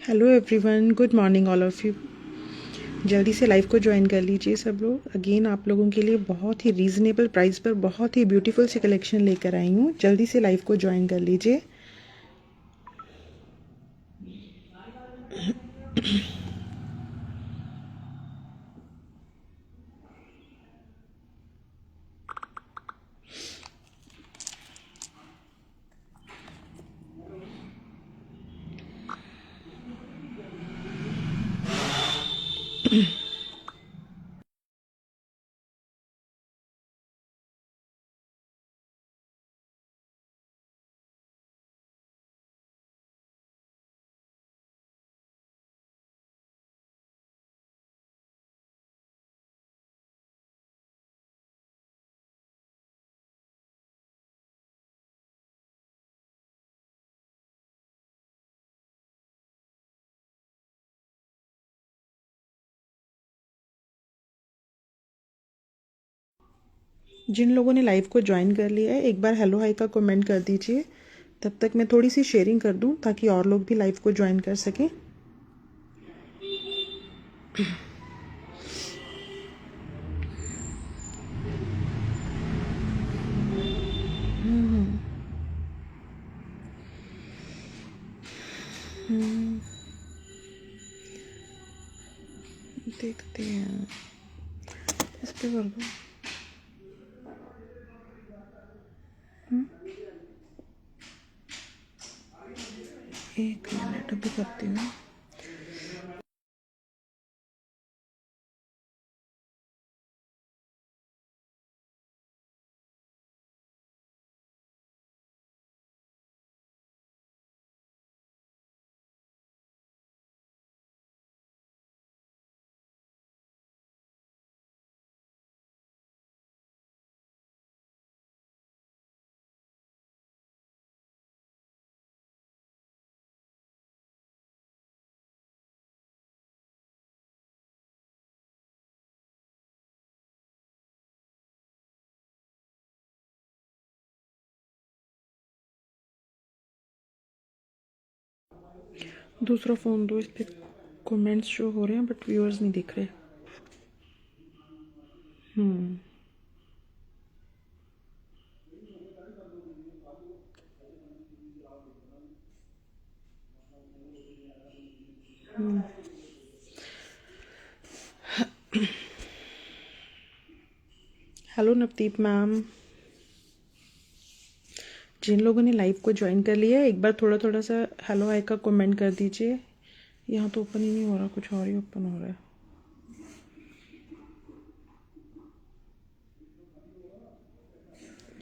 Hello everyone, good morning all of you. जल्दी से live को ज्वाइन कर लीजिए सब लोग। अगेन आप लोगों के लिए बहुत ही रीज़नेबल प्राइस पर बहुत ही ब्यूटीफुल सी कलेक्शन लेकर आई हूँ। जल्दी से लाइव को ज्वाइन कर लीजिए। जिन लोगों ने लाइव को ज्वाइन कर लिया है, एक बार हेलो हाई का कमेंट कर दीजिए। तब तक मैं थोड़ी सी शेयरिंग कर दूँ ताकि और लोग भी लाइव को ज्वाइन कर सकें। देखते हैं, इस पे कर दो। एक मिनट अभी करती हूँ। दूसरा फ़ोन दो, इस पे कमेंट्स शो हो रहे हैं बट व्यूअर्स नहीं दिख रहे। Hello Navdeep ma'am. जिन लोगों ने लाइव को ज्वाइन कर लिया है, एक बार थोड़ा थोड़ा सा हेलो हाई का कमेंट कर दीजिए। यहाँ तो ओपन ही नहीं हो रहा, कुछ और ही ओपन हो रहा है।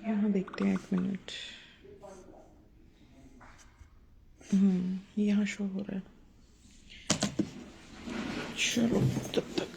यहाँ देखते हैं, एक मिनट। यहाँ शो हो रहा है। चलो तब तक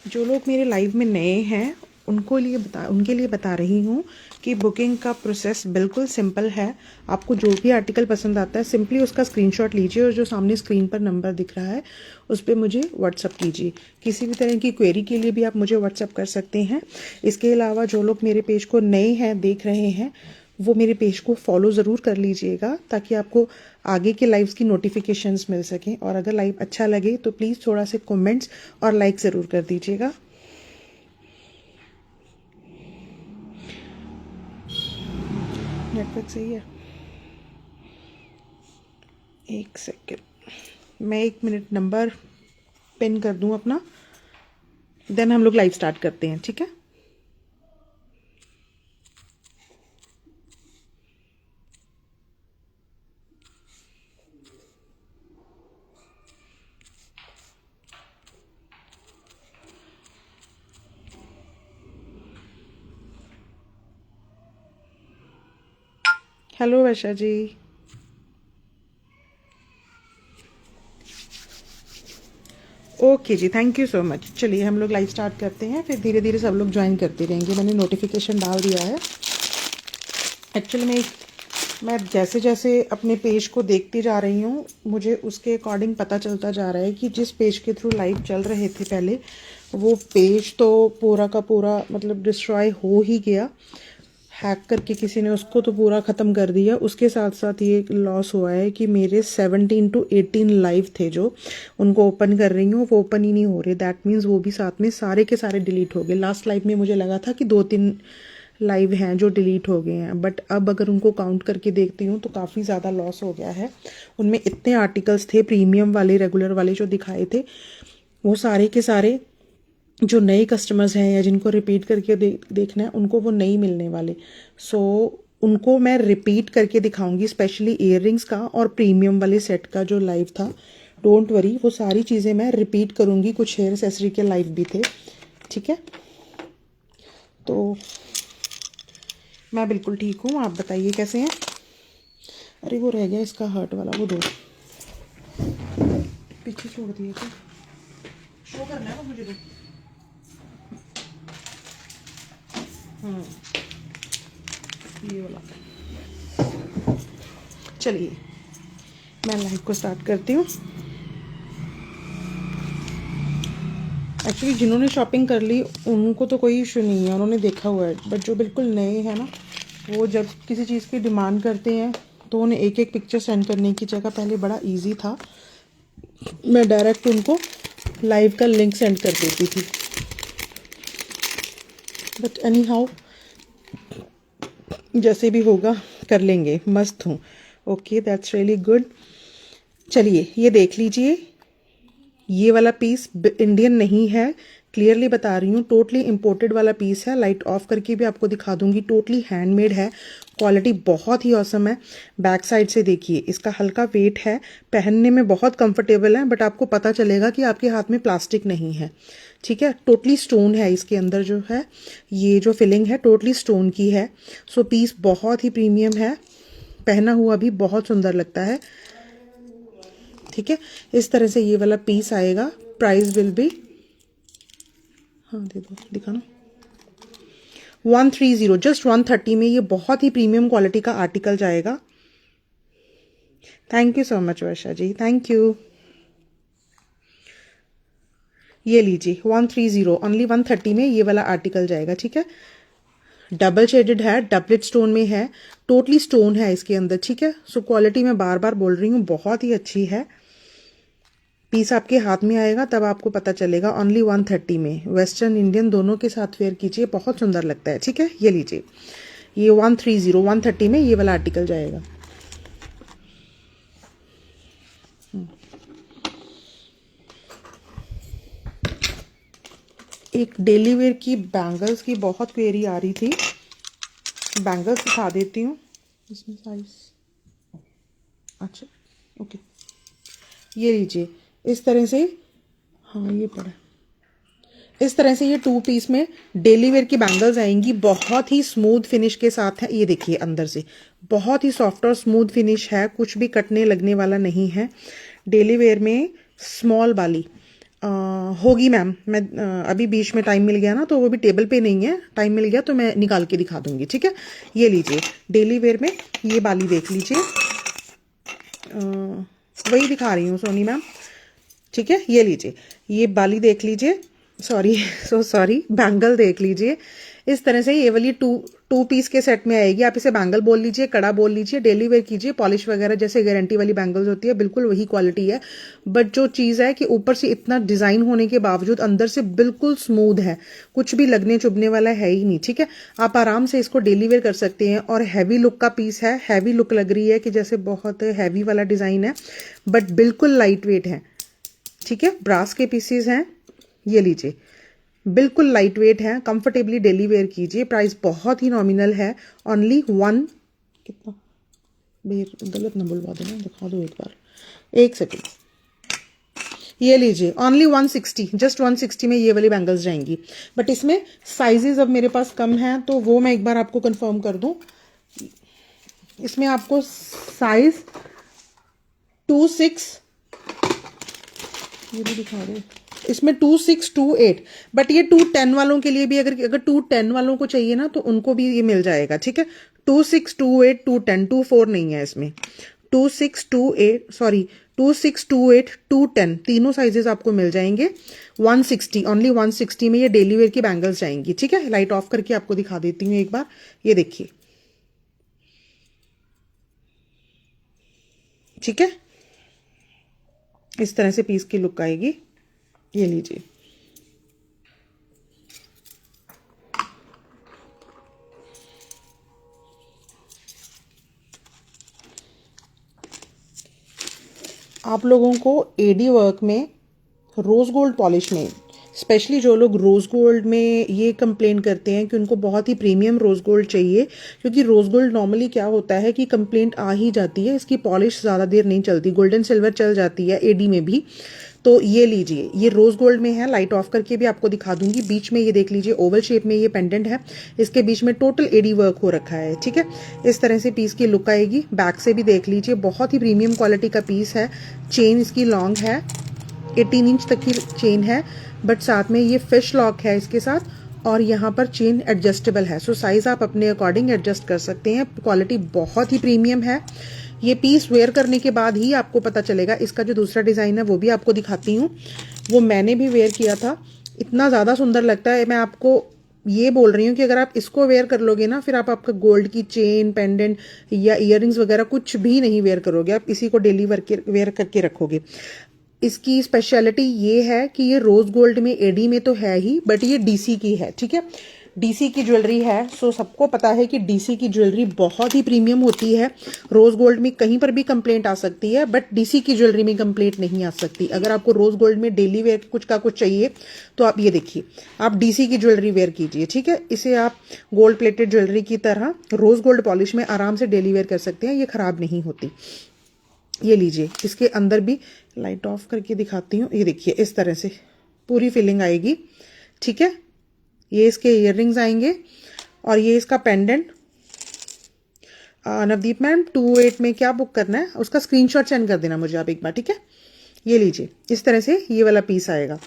जो लोग मेरे लाइव में नए हैं उनके लिए बता रही हूँ कि बुकिंग का प्रोसेस बिल्कुल सिंपल है। आपको जो भी आर्टिकल पसंद आता है, सिंपली उसका स्क्रीनशॉट लीजिए और जो सामने स्क्रीन पर नंबर दिख रहा है उस पर मुझे व्हाट्सअप कीजिए। किसी भी तरह की क्वेरी के लिए भी आप मुझे व्हाट्सअप कर सकते हैं। इसके अलावा जो लोग मेरे पेज को नए हैं, देख रहे हैं, वो मेरे पेज को फॉलो ज़रूर कर लीजिएगा ताकि आपको आगे के लाइव्स की नोटिफिकेशंस मिल सकें। और अगर लाइव अच्छा लगे तो प्लीज़ थोड़ा से कमेंट्स और लाइक ज़रूर कर दीजिएगा। नेटवर्क सही है? एक सेकेंड, मैं 1 मिनट नंबर पिन कर दूं अपना, देन हम लोग लाइव स्टार्ट करते हैं, ठीक है? हेलो वर्षा जी। ओके जी, थैंक यू सो मच। चलिए हम लोग लाइव स्टार्ट करते हैं, फिर धीरे धीरे सब लोग ज्वाइन करते रहेंगे। मैंने नोटिफिकेशन डाल दिया है। एक्चुअली मैं जैसे जैसे अपने पेज को देखती जा रही हूँ, मुझे उसके अकॉर्डिंग पता चलता जा रहा है कि जिस पेज के थ्रू लाइव चल रहे थे पहले, वो पेज तो पूरा का पूरा मतलब डिस्ट्रॉय हो ही गया। हैक करके किसी ने उसको तो पूरा ख़त्म कर दिया। उसके साथ साथ ये लॉस हुआ है कि मेरे 17 to 18 लाइव थे जो उनको ओपन कर रही हूँ, वो ओपन ही नहीं हो रहे। दैट मीन्स वो भी साथ में सारे के सारे डिलीट हो गए। लास्ट लाइव में मुझे लगा था कि 2-3 लाइव हैं जो डिलीट हो गए हैं, बट अब अगर उनको काउंट करके देखती हूँ तो काफ़ी ज़्यादा लॉस हो गया है। उनमें इतने आर्टिकल्स थे प्रीमियम वाले, रेगुलर वाले जो दिखाए थे, वो सारे के सारे जो नए कस्टमर्स हैं या जिनको रिपीट करके देखना है उनको वो नहीं मिलने वाले। सो उनको मैं रिपीट करके दिखाऊंगी, स्पेशली ईयररिंग्स का और प्रीमियम वाले सेट का जो लाइव था। डोंट वरी, वो सारी चीज़ें मैं रिपीट करूंगी। कुछ हेयर एक्सेसरी के लाइव भी थे, ठीक है। तो मैं बिल्कुल ठीक हूँ, आप बताइए कैसे हैं। अरे वो रह गया इसका हर्ट वाला, वो दो पीछे छोड़ दिए थे, शो करना है वो मुझे दो। ये वाला। चलिए मैं लाइव को स्टार्ट करती हूँ। एक्चुअली जिन्होंने शॉपिंग कर ली उनको तो कोई इशू नहीं है, उन्होंने देखा हुआ है। बट जो बिल्कुल नए हैं ना, वो जब किसी चीज़ की डिमांड करते हैं तो उन्हें एक एक पिक्चर सेंड करने की जगह पहले बड़ा इजी था, मैं डायरेक्ट उनको लाइव का लिंक सेंड कर देती थी। बट एनी हाउ जैसे भी होगा कर लेंगे, मस्त हूँ। Okay, that's really good. चलिए ये देख लीजिए, ये वाला पीस इंडियन नहीं है, क्लियरली बता रही हूँ, टोटली इंपोर्टेड वाला पीस है। लाइट ऑफ करके भी आपको दिखा दूंगी, टोटली हैंडमेड है, क्वालिटी बहुत ही ऑसम है। बैक साइड से देखिए, इसका हल्का वेट है, पहनने में बहुत कंफर्टेबल है, बट आपको पता चलेगा कि आपके हाथ में प्लास्टिक नहीं है, ठीक है। टोटली स्टोन है इसके अंदर, जो है ये जो फिलिंग है टोटली स्टोन की है। सो पीस बहुत ही प्रीमियम है, पहना हुआ भी बहुत सुंदर लगता है, ठीक है। इस तरह से ये वाला पीस आएगा। प्राइस विल बी, हाँ दे दो, दिखाना, 130, जस्ट 130 में ये बहुत ही प्रीमियम क्वालिटी का आर्टिकल जाएगा। Thank you so much Varsha ji, thank you. ये लीजिए 130, ओनली 130 में ये वाला आर्टिकल जाएगा, ठीक है। डबल शेडेड है, डबलेट स्टोन में है, टोटली स्टोन है इसके अंदर, ठीक है। सो क्वालिटी मैं बार बार बोल रही हूँ बहुत ही अच्छी है। पीस आपके हाथ में आएगा तब आपको पता चलेगा। ओनली 130 में, वेस्टर्न इंडियन दोनों के साथ वेयर कीजिए, बहुत सुंदर लगता है, ठीक है। ये लीजिए, ये 130 में ये वाला आर्टिकल जाएगा। एक डेली वेयर की बैंगल्स की बहुत क्वेरी आ रही थी, बैंगल्स दिखा देती हूँ। इसमें साइज, अच्छा ओके, ये लीजिए इस तरह से, हाँ ये पड़ा, इस तरह से ये 2 पीस में डेली वेयर की बैंगल्स आएंगी, बहुत ही स्मूथ फिनिश के साथ है। ये देखिए अंदर से बहुत ही सॉफ्ट और स्मूथ फिनिश है, कुछ भी कटने लगने वाला नहीं है। डेली वेयर में स्मॉल वाली होगी मैम, मैं अभी बीच में टाइम मिल गया ना, तो वो भी टेबल पे नहीं है, टाइम मिल गया तो मैं निकाल के दिखा दूंगी, ठीक है। ये लीजिए डेली वेयर में ये वाली देख लीजिए, वही दिखा रही हूँ सोनी मैम, ठीक है। ये लीजिए ये बाली देख लीजिए, सॉरी सॉरी, बैंगल देख लीजिए। इस तरह से ये वाली टू पीस के सेट में आएगी। आप इसे बैंगल बोल लीजिए, कड़ा बोल लीजिए, डेली वेयर कीजिए, पॉलिश वगैरह जैसे गारंटी वाली बैंगल्स होती है, बिल्कुल वही क्वालिटी है। बट जो चीज़ है कि ऊपर से इतना डिज़ाइन होने के बावजूद अंदर से बिल्कुल स्मूथ है, कुछ भी लगने चुभने वाला है ही नहीं, ठीक है। आप आराम से इसको डेली वेयर कर सकते हैं। और हैवी लुक का पीस है, हैवी लुक लग रही है कि जैसे बहुत हैवी वाला डिज़ाइन है, बट बिल्कुल लाइट वेट है, ठीक है। ब्रास के पीसेज हैं, ये लीजिए बिल्कुल लाइट वेट है, कंफर्टेबली डेली वेयर कीजिए। प्राइस बहुत ही नॉमिनल है, ओनली 1 कितना, गलत ना बुलवा देना, दिखा दो एक बार, एक सेकेंड। ये लीजिए ओनली 160, जस्ट 160 में ये वाली बैंगल्स जाएंगी। बट इसमें साइजेस अब मेरे पास कम हैं, तो वो मैं एक बार आपको कंफर्म कर दूं। इसमें आपको साइज 26, ये भी दिखा दो, इसमें 2628, बट ये 210 वालों के लिए भी, अगर 210 वालों को चाहिए ना तो उनको भी ये मिल जाएगा, ठीक है। 2628, 210, 24 नहीं है इसमें, 2628 सॉरी 2628 210 तीनों साइजेस आपको मिल जाएंगे 160 ओनली 160 में ये डेली वेयर की बैंगल्स जाएंगी। ठीक है, लाइट ऑफ करके आपको दिखा देती हूँ एक बार। ये देखिए, ठीक है, इस तरह से पीस की लुक आएगी। ये लीजिए, आप लोगों को एडी वर्क में, रोज गोल्ड पॉलिश में, स्पेशली जो लोग रोज गोल्ड में ये कंप्लेन करते हैं कि उनको बहुत ही प्रीमियम रोज गोल्ड चाहिए, क्योंकि रोज गोल्ड नॉर्मली क्या होता है कि कंप्लेंट आ ही जाती है, इसकी पॉलिश ज़्यादा देर नहीं चलती, गोल्डन सिल्वर चल जाती है एडी में भी। तो ये लीजिए, ये रोज गोल्ड में है, लाइट ऑफ करके भी आपको दिखा दूंगी। बीच में ये देख लीजिए ओवल शेप में ये पेंडेंट है, इसके बीच में टोटल एडी वर्क हो रखा है। ठीक है, इस तरह से पीस की लुक आएगी। बैक से भी देख लीजिए, बहुत ही प्रीमियम क्वालिटी का पीस है। चेन इसकी लॉन्ग है, 18 इंच तक की चेन है, बट साथ में ये फिश लॉक है इसके साथ, और यहाँ पर चेन एडजस्टेबल है, सो साइज आप अपने अकॉर्डिंग एडजस्ट कर सकते हैं। क्वालिटी बहुत ही प्रीमियम है। ये पीस वेयर करने के बाद ही आपको पता चलेगा। इसका जो दूसरा डिज़ाइन है वो भी आपको दिखाती हूँ, वो मैंने भी वेयर किया था, इतना ज़्यादा सुंदर लगता है। मैं आपको ये बोल रही हूँ कि अगर आप इसको वेयर कर लोगे ना, फिर आप आपका गोल्ड की चेन, पेंडेंट या इयररिंग्स वगैरह कुछ भी नहीं वेयर करोगे, आप इसी को डेली वेयर करके रखोगे। इसकी स्पेशलिटी ये है कि ये रोज गोल्ड में, एडी में तो है ही, बट ये डीसी की है। ठीक है, डीसी की ज्वेलरी है, सो सबको पता है कि डीसी की ज्वेलरी बहुत ही प्रीमियम होती है। रोज गोल्ड में कहीं पर भी कंप्लेंट आ सकती है, बट डीसी की ज्वेलरी में कंप्लेंट नहीं आ सकती। अगर आपको रोज गोल्ड में डेली वेयर कुछ का कुछ चाहिए तो आप ये देखिए, आप डीसी की ज्वेलरी वेयर कीजिए। ठीक है, इसे आप गोल्ड प्लेटेड ज्वेलरी की तरह रोज गोल्ड पॉलिश में आराम से डेली वेयर कर सकते हैं, ये खराब नहीं होती। ये लीजिए, इसके अंदर भी लाइट ऑफ करके दिखाती हूँ। ये देखिए, इस तरह से पूरी फिलिंग आएगी। ठीक है, ये इसके इयररिंग्स आएंगे और ये इसका पेंडेंट। नवदीप मैम 28 में क्या बुक करना है, उसका स्क्रीनशॉट सेंड कर देना मुझे आप एक बार। ठीक है, ये लीजिए, इस तरह से ये वाला पीस आएगा।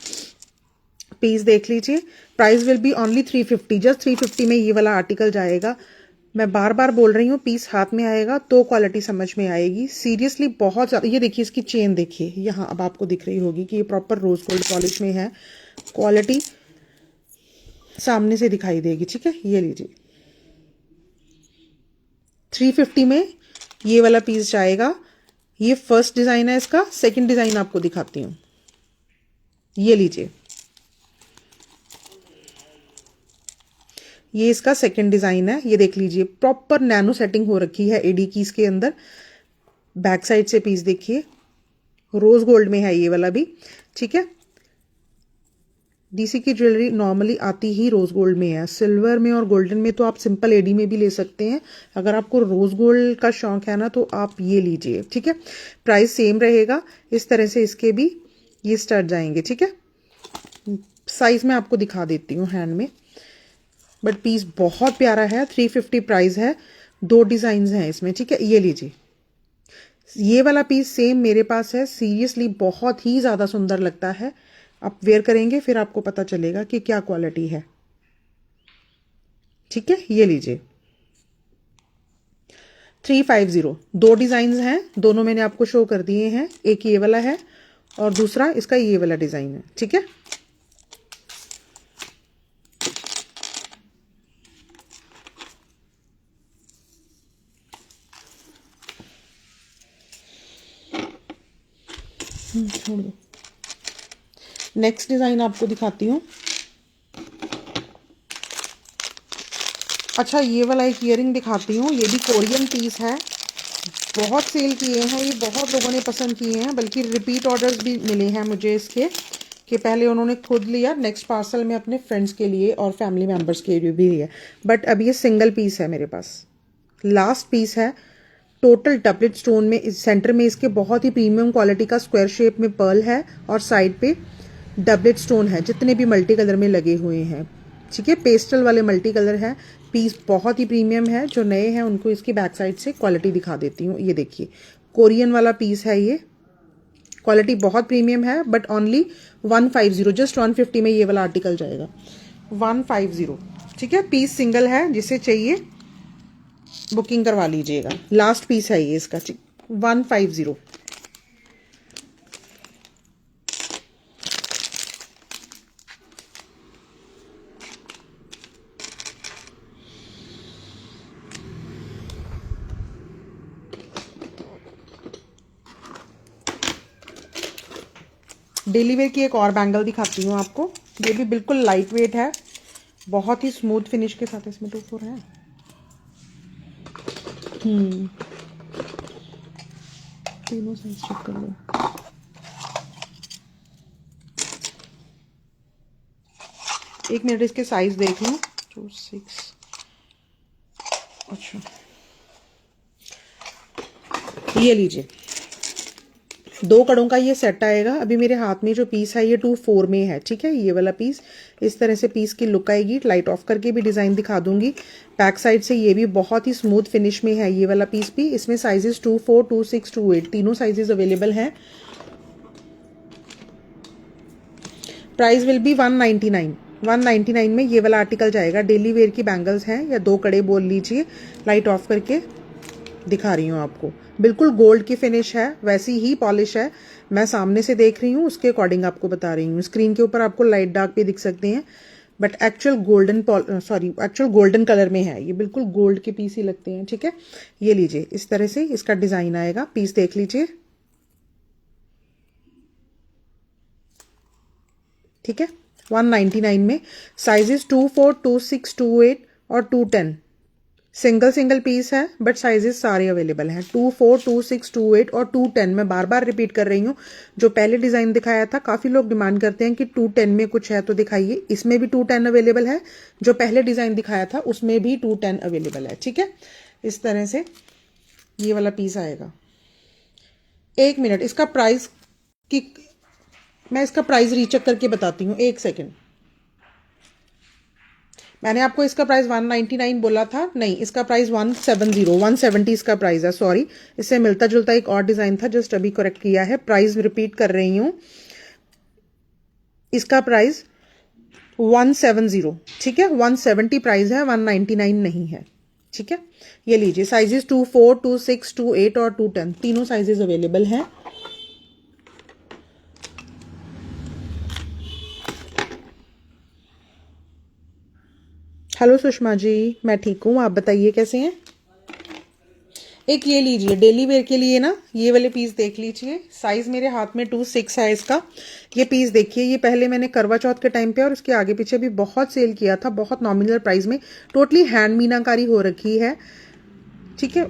पीस देख लीजिए, price will be only 350, just 350 में ये वाला आर्टिकल जाएगा। मैं बार बार बोल रही हूँ, पीस हाथ में आएगा तो क्वालिटी समझ में आएगी। सीरियसली बहुत ज़्यादा। ये देखिए, इसकी चेन देखिए, यहाँ अब आपको दिख रही होगी कि ये प्रॉपर रोज गोल्ड पॉलिश में है। क्वालिटी सामने से दिखाई देगी। ठीक है, ये लीजिए, 350 में ये वाला पीस जाएगा। ये फर्स्ट डिज़ाइन है इसका। सेकंड डिज़ाइन आपको दिखाती हूँ। ये लीजिए, ये इसका सेकंड डिज़ाइन है। ये देख लीजिए, प्रॉपर नैनो सेटिंग हो रखी है एडी की इसके अंदर। बैक साइड से पीस देखिए, रोज गोल्ड में है ये वाला भी। ठीक है, डीसी की ज्वेलरी नॉर्मली आती ही रोज गोल्ड में है। सिल्वर में और गोल्डन में तो आप सिंपल एडी में भी ले सकते हैं। अगर आपको रोज गोल्ड का शौक है ना, तो आप ये लीजिए। ठीक है, प्राइस सेम रहेगा। इस तरह से इसके भी ये स्टड जाएंगे। ठीक है, साइज में आपको दिखा देती हूँ हैंड में, बट पीस बहुत प्यारा है। 350 प्राइस है। 2 डिजाइन हैं इसमें। ठीक है, ये लीजिए, ये वाला पीस सेम मेरे पास है। सीरियसली बहुत ही ज्यादा सुंदर लगता है। आप वेयर करेंगे फिर आपको पता चलेगा कि क्या क्वालिटी है। ठीक है, ये लीजिए, 350। 2 डिजाइन हैं, दोनों मैंने आपको शो कर दिए हैं। एक ये वाला है और दूसरा इसका ये वाला डिजाइन है। ठीक है, छोड़ दो। नेक्स्ट डिजाइन आपको दिखाती हूँ। अच्छा, ये वाला एक ईयरिंग दिखाती हूँ। ये भी कोरियन पीस है, बहुत सेल किए हैं ये, बहुत लोगों ने पसंद किए हैं, बल्कि रिपीट ऑर्डर्स भी मिले हैं मुझे इसके, कि पहले उन्होंने खुद लिया, नेक्स्ट पार्सल में अपने फ्रेंड्स के लिए और फैमिली मेम्बर्स के लिए भी लिया। बट अब ये सिंगल पीस है मेरे पास, लास्ट पीस है। टोटल डबलेट स्टोन में, इस सेंटर में इसके बहुत ही प्रीमियम क्वालिटी का स्क्वायर शेप में पर्ल है और साइड पे डबलेट स्टोन है, जितने भी मल्टी कलर में लगे हुए हैं। ठीक है, पेस्टल वाले मल्टी कलर है। पीस बहुत ही प्रीमियम है। जो नए हैं उनको इसकी बैक साइड से क्वालिटी दिखा देती हूँ। ये देखिए, कोरियन वाला पीस है ये। क्वालिटी बहुत प्रीमियम है, बट ओनली 150, जस्ट 150 में ये वाला आर्टिकल जाएगा। 150। ठीक है, पीस सिंगल है, जिसे चाहिए बुकिंग करवा लीजिएगा। लास्ट पीस है ये इसका। 150। डेली वेयर की एक और बैंगल दिखाती हूँ आपको। ये भी बिल्कुल लाइट वेट है, बहुत ही स्मूथ फिनिश के साथ। इसमें 2 4 है। तीनों साइज चेक कर लो। एक मिनट इसके साइज देख लूँ। 2 6। अच्छा, ये लीजिए, 2 कड़ों का ये सेट आएगा। अभी मेरे हाथ में जो पीस है ये 2 4 में है, ठीक है। ये वाला पीस इस तरह से पीस की लुक आएगी। लाइट ऑफ करके भी डिज़ाइन दिखा दूंगी। बैक साइड से ये भी बहुत ही स्मूथ फिनिश में है ये वाला पीस भी। इसमें साइजेस 2 4 2 6 2 8 तीनों साइजेस अवेलेबल हैं। Price will B 199। 199 में ये वाला आर्टिकल जाएगा। डेली वेयर की बैंगल्स हैं, या 2 कड़े बोल लीजिए। लाइट ऑफ करके दिखा रही हूँ आपको। बिल्कुल गोल्ड की फिनिश है, वैसी ही पॉलिश है। मैं सामने से देख रही हूँ, उसके अकॉर्डिंग आपको बता रही हूँ। स्क्रीन के ऊपर आपको लाइट डार्क भी दिख सकते हैं, बट एक्चुअल गोल्डन कलर में है। ये बिल्कुल गोल्ड के पीस ही लगते हैं, ठीक है। ये लीजिए, इस तरह से इसका डिजाइन आएगा। पीस देख लीजिए, ठीक है। 199 में साइजेस 2 4 2 6 2 8 और 2 10 सिंगल पीस है, बट साइजेस सारे अवेलेबल हैं। 2 4 2 6 2 8 और 2 10। मैं बार बार रिपीट कर रही हूँ। जो पहले डिजाइन दिखाया था, काफी लोग डिमांड करते हैं कि 2 10 में कुछ है तो दिखाइए। इसमें भी 2 10 अवेलेबल है। जो पहले डिजाइन दिखाया था उसमें भी 2 10 अवेलेबल है, ठीक है। इस तरह से ये वाला पीस आएगा। 1 मिनट, इसका प्राइस की मैं इसका प्राइस रीचेक करके बताती हूँ। 1 सेकेंड। मैंने आपको इसका प्राइस 199 बोला था, नहीं, इसका प्राइस 170 इसका प्राइस है। सॉरी, इससे मिलता जुलता एक और डिजाइन था, जस्ट अभी करेक्ट किया है। प्राइस रिपीट कर रही हूँ, इसका प्राइस 170, ठीक है। 170 प्राइस है, 199 नहीं है, ठीक है। ये लीजिए, साइजेस 2 4 2 6 2 8 और 2 10 तीनों साइजेस अवेलेबल हैं। हेलो सुषमा जी, मैं ठीक हूँ, आप बताइए कैसे हैं। एक ये लीजिए, डेली वेयर के लिए ना, ये वाले पीस देख लीजिए। साइज मेरे हाथ में 2 6 है इसका। ये पीस देखिए, ये पहले मैंने करवा चौथ के टाइम पे और उसके आगे पीछे भी बहुत सेल किया था, बहुत नॉमिनल प्राइस में। टोटली हैंड मीनाकारी हो रखी है, ठीक है।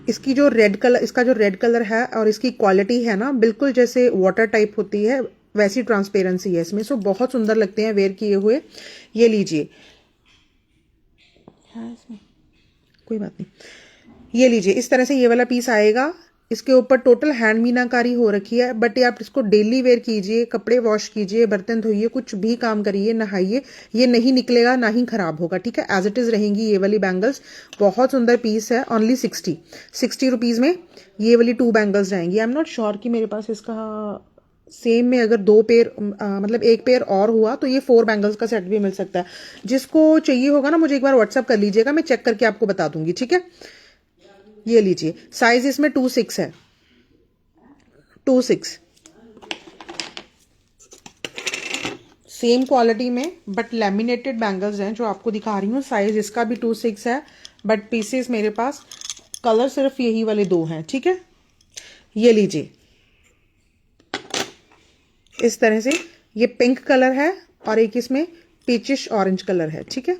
इसकी जो रेड कलर, इसका जो रेड कलर है और इसकी क्वालिटी है ना, बिल्कुल जैसे वाटर टाइप होती है वैसी ट्रांसपेरेंसी है इसमें। सो बहुत सुंदर लगते हैं वेयर किए हुए। ये लीजिए, हाँ इसमें कोई बात नहीं। ये लीजिए, इस तरह से ये वाला पीस आएगा। इसके ऊपर टोटल हैंड मीनाकारी हो रखी है, बट ये आप इसको डेली वेयर कीजिए, कपड़े वॉश कीजिए, बर्तन धोइए, कुछ भी काम करिए, नहाइए, ये नहीं निकलेगा, ना ही खराब होगा, ठीक है। एज इट इज रहेंगी ये वाली बैंगल्स। बहुत सुंदर पीस है। ओनली 60 रुपीज में ये वाली 2 बैंगल्स जाएंगी। आई एम नॉट श्योर कि मेरे पास इसका सेम में अगर 2 पेयर मतलब 1 पेयर और हुआ तो ये 4 बैंगल्स का सेट भी मिल सकता है। जिसको चाहिए होगा ना, मुझे एक बार व्हाट्सअप कर लीजिएगा, मैं चेक करके आपको बता दूंगी, ठीक है। ये लीजिए, साइज इसमें 2 6 है, 2 6 सेम क्वालिटी में, बट लैमिनेटेड बैंगल्स हैं जो आपको दिखा रही हूँ। साइज इसका भी 2 6 है, बट पीसेस मेरे पास कलर सिर्फ यही वाले 2 हैं, ठीक है। ये लीजिए, इस तरह से ये पिंक कलर है और एक इसमें पीचिश ऑरेंज कलर है, ठीक है।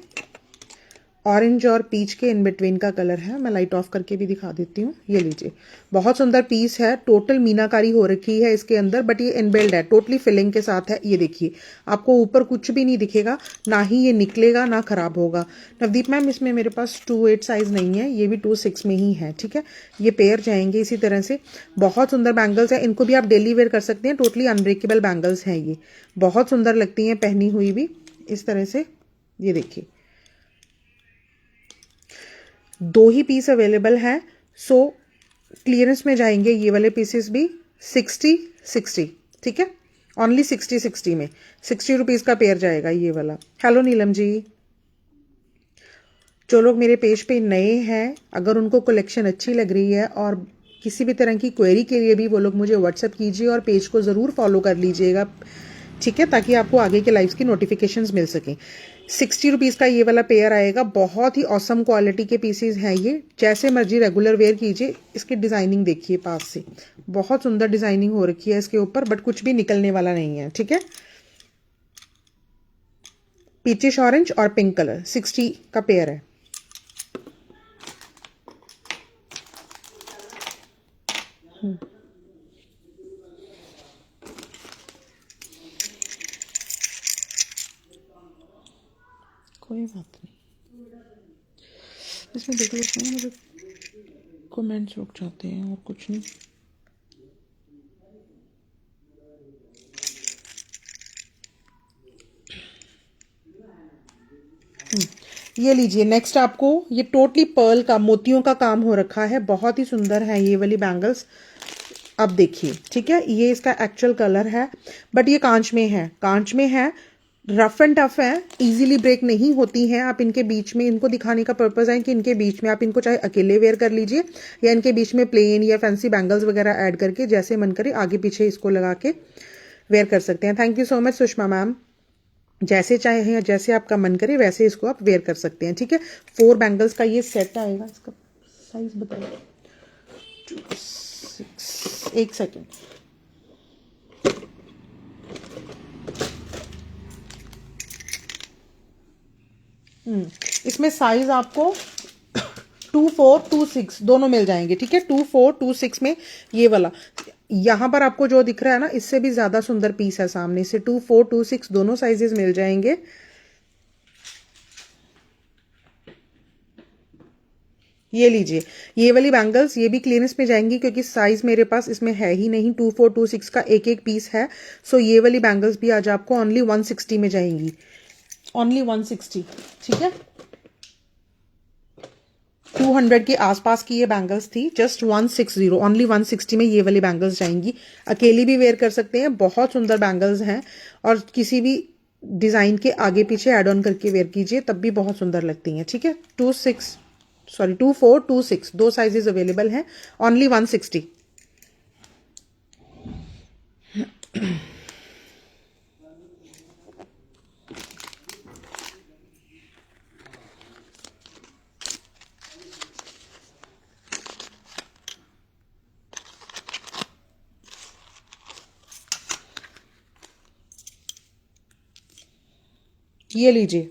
ऑरेंज और पीच के इन बिटवीन का कलर है। मैं लाइट ऑफ करके भी दिखा देती हूँ। ये लीजिए, बहुत सुंदर पीस है। टोटल मीनाकारी हो रखी है इसके अंदर, बट ये इनबिल्ड है, टोटली फिलिंग के साथ है। ये देखिए, आपको ऊपर कुछ भी नहीं दिखेगा, ना ही ये निकलेगा, ना खराब होगा। नवदीप मैम, इसमें मेरे पास 2 8 साइज नहीं है, ये भी 2 6 में ही है, ठीक है। ये पेयर जाएंगे इसी तरह से। बहुत सुंदर बैंगल्स है, इनको भी आप डेली वेयर कर सकते हैं। टोटली अनब्रेकेबल बैंगल्स हैं ये, बहुत सुंदर लगती हैं पहनी हुई भी इस तरह से। ये देखिए, 2 ही पीस अवेलेबल हैं। सो क्लियरेंस में जाएंगे ये वाले पीसेस भी 60, ठीक है। ओनली 60 में 60 रुपीज का पेयर जाएगा ये वाला। हेलो नीलम जी, जो लोग मेरे पेज पे नए हैं, अगर उनको कलेक्शन अच्छी लग रही है और किसी भी तरह की क्वेरी के लिए भी वो लोग मुझे व्हाट्सएप कीजिए और पेज को ज़रूर फॉलो कर लीजिएगा, ठीक है, ताकि आपको आगे के लाइव्स की नोटिफिकेशंस मिल सकें। 60 रुपीज़ का ये वाला पेयर आएगा। बहुत ही ऑसम क्वालिटी के पीसीज हैं ये, जैसे मर्जी रेगुलर वेयर कीजिए। इसकी डिज़ाइनिंग देखिए पास से, बहुत सुंदर डिज़ाइनिंग हो रखी है इसके ऊपर, बट कुछ भी निकलने वाला नहीं है, ठीक है। पीचिश ऑरेंज और पिंक कलर 60 का पेयर है। कोई बात नहीं, इसमें देख लो, इसमें मुझे कमेंट्स रुक जाते हैं और कुछ नहीं। ये लीजिए, नेक्स्ट आपको ये टोटली पर्ल का मोतियों का काम हो रखा है, बहुत ही सुंदर है ये वाली बैंगल्स। अब देखिए, ठीक है, ये इसका एक्चुअल कलर है, बट ये कांच में है, कांच में है, रफ एंड टफ है, इजीली ब्रेक नहीं होती हैं। आप इनके बीच में, इनको दिखाने का पर्पज है कि इनके बीच में आप इनको चाहे अकेले वेयर कर लीजिए या इनके बीच में प्लेन या फैंसी बैंगल्स वगैरह ऐड करके जैसे मन करे आगे पीछे इसको लगा के वेयर कर सकते हैं। Thank you so much Sushma ma'am. जैसे चाहे या जैसे आपका मन करे वैसे इसको आप वेयर कर सकते हैं, ठीक है। 4 बैंगल्स का ये सेट आएगा। इसका साइज बताइए। 2, 6, एक सेकेंड। इसमें साइज आपको 2, 4, 2, 6 दोनों मिल जाएंगे, ठीक है। 2, 4, 2, 6 में ये वाला यहां पर आपको जो दिख रहा है ना, इससे भी ज्यादा सुंदर पीस है सामने से। 2, 4, 2, 6 दोनों साइजेस मिल जाएंगे। ये लीजिए, ये वाली बैंगल्स ये भी क्लीनेस में जाएंगी क्योंकि साइज मेरे पास इसमें है ही नहीं। 2, 4, 2, 6 का एक एक पीस है। सो ये वाली बैंगल्स भी आज आपको ओनली 160 में जाएंगी, ओनली 160, ठीक है। 200 के आसपास की ये बैंगल्स थी, जस्ट 160, ओनली 160 में ये वाली बैंगल्स जाएंगी। अकेली भी वेयर कर सकते हैं, बहुत सुंदर बैंगल्स हैं। और किसी भी डिजाइन के आगे पीछे एड ऑन करके वेयर कीजिए, तब भी बहुत सुंदर लगती हैं, ठीक है। 2, 4, 2, 6 दो साइजेस अवेलेबल हैं, ओनली 160। ये लीजिए,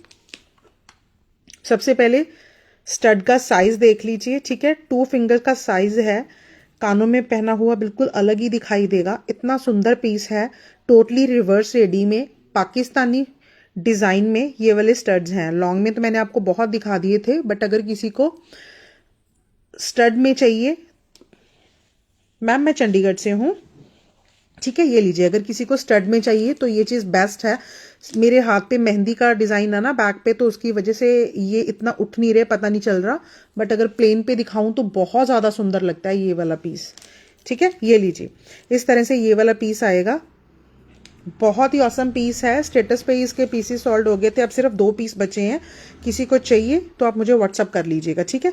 सबसे पहले स्टड का साइज देख लीजिए, ठीक है। 2 फिंगर का साइज है, कानों में पहना हुआ बिल्कुल अलग ही दिखाई देगा। इतना सुंदर पीस है, टोटली रिवर्स रेडी में पाकिस्तानी डिजाइन में ये वाले स्टड्स हैं। लॉन्ग में तो मैंने आपको बहुत दिखा दिए थे, बट अगर किसी को स्टड में चाहिए, मैम मैं चंडीगढ़ से हूँ, ठीक है। ये लीजिए, अगर किसी को स्टड में चाहिए तो ये चीज़ बेस्ट है। मेरे हाथ पे मेहंदी का डिज़ाइन है ना बैक पे, तो उसकी वजह से ये इतना उठ नहीं रहे, पता नहीं चल रहा। बट अगर प्लेन पे दिखाऊं तो बहुत ज़्यादा सुंदर लगता है ये वाला पीस, ठीक है। ये लीजिए, इस तरह से ये वाला पीस आएगा, बहुत ही औसम पीस है। स्टेटस पे इसके पीसेस सॉल्ड हो गए थे, अब सिर्फ 2 पीस बचे हैं। किसी को चाहिए तो आप मुझे व्हाट्सअप कर लीजिएगा, ठीक है।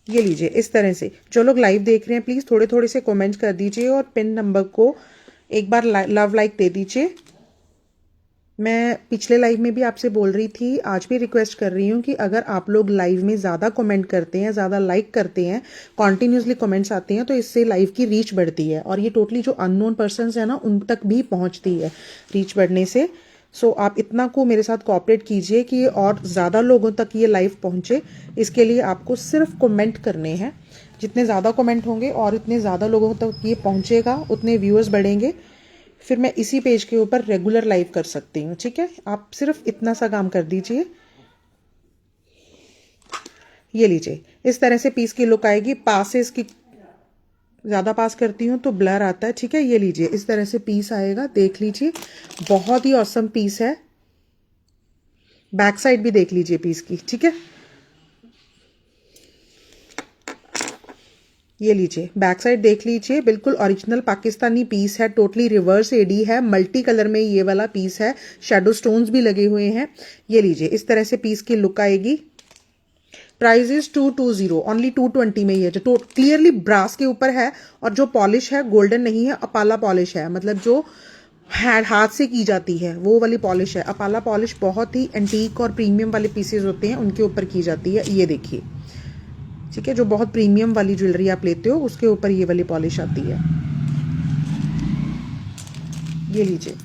ये लीजिए, इस तरह से। जो लोग लाइव देख रहे हैं प्लीज़ थोड़े थोड़े से कमेंट कर दीजिए और पिन नंबर को एक बार लव लाइक दे दीजिए। मैं पिछले लाइव में भी आपसे बोल रही थी, आज भी रिक्वेस्ट कर रही हूँ कि अगर आप लोग लाइव में ज़्यादा कमेंट करते हैं, ज़्यादा लाइक करते हैं, कॉन्टिन्यूसली कमेंट्स आते हैं, तो इससे लाइव की रीच बढ़ती है और ये टोटली जो अननोन पर्सनस है ना उन तक भी पहुँचती है रीच बढ़ने से। सो आप इतना को मेरे साथ कोऑपरेट कीजिए कि और ज़्यादा लोगों तक ये लाइव पहुँचे। इसके लिए आपको सिर्फ कमेंट करने हैं। जितने ज़्यादा कमेंट होंगे और इतने ज़्यादा लोगों तक ये पहुँचेगा, उतने व्यूअर्स बढ़ेंगे। फिर मैं इसी पेज के ऊपर रेगुलर लाइव कर सकती हूँ, ठीक है। आप सिर्फ इतना सा काम कर दीजिए। ये लीजिए, इस तरह से पीस की लुक आएगी। पासेस की ज़्यादा पास करती हूँ तो ब्लर आता है, ठीक है। ये लीजिए, इस तरह से पीस आएगा, देख लीजिए, बहुत ही औसम पीस है। बैक साइड भी देख लीजिए पीस की, ठीक है। ये लीजिए, बैक साइड देख लीजिए, बिल्कुल ओरिजिनल पाकिस्तानी पीस है, टोटली रिवर्स एडी है, मल्टी कलर में ये वाला पीस है, शैडो स्टोन्स भी लगे हुए हैं। ये लीजिए, इस तरह से पीस की लुक आएगी। प्राइस इज 220, ओनली 220 में ही है, जो क्लियरली ब्रास के ऊपर है और जो पॉलिश है गोल्डन नहीं है, अपाला पॉलिश है, मतलब जो हाथ से की जाती है वो वाली पॉलिश है। अपाला पॉलिश बहुत ही एंटीक और प्रीमियम वाले पीसेज होते हैं, उनके ऊपर की जाती है। ये देखिए, ठीक है, जो बहुत प्रीमियम वाली ज्वेलरी आप लेते हो उसके ऊपर ये वाली पॉलिश आती है। ये लीजिए,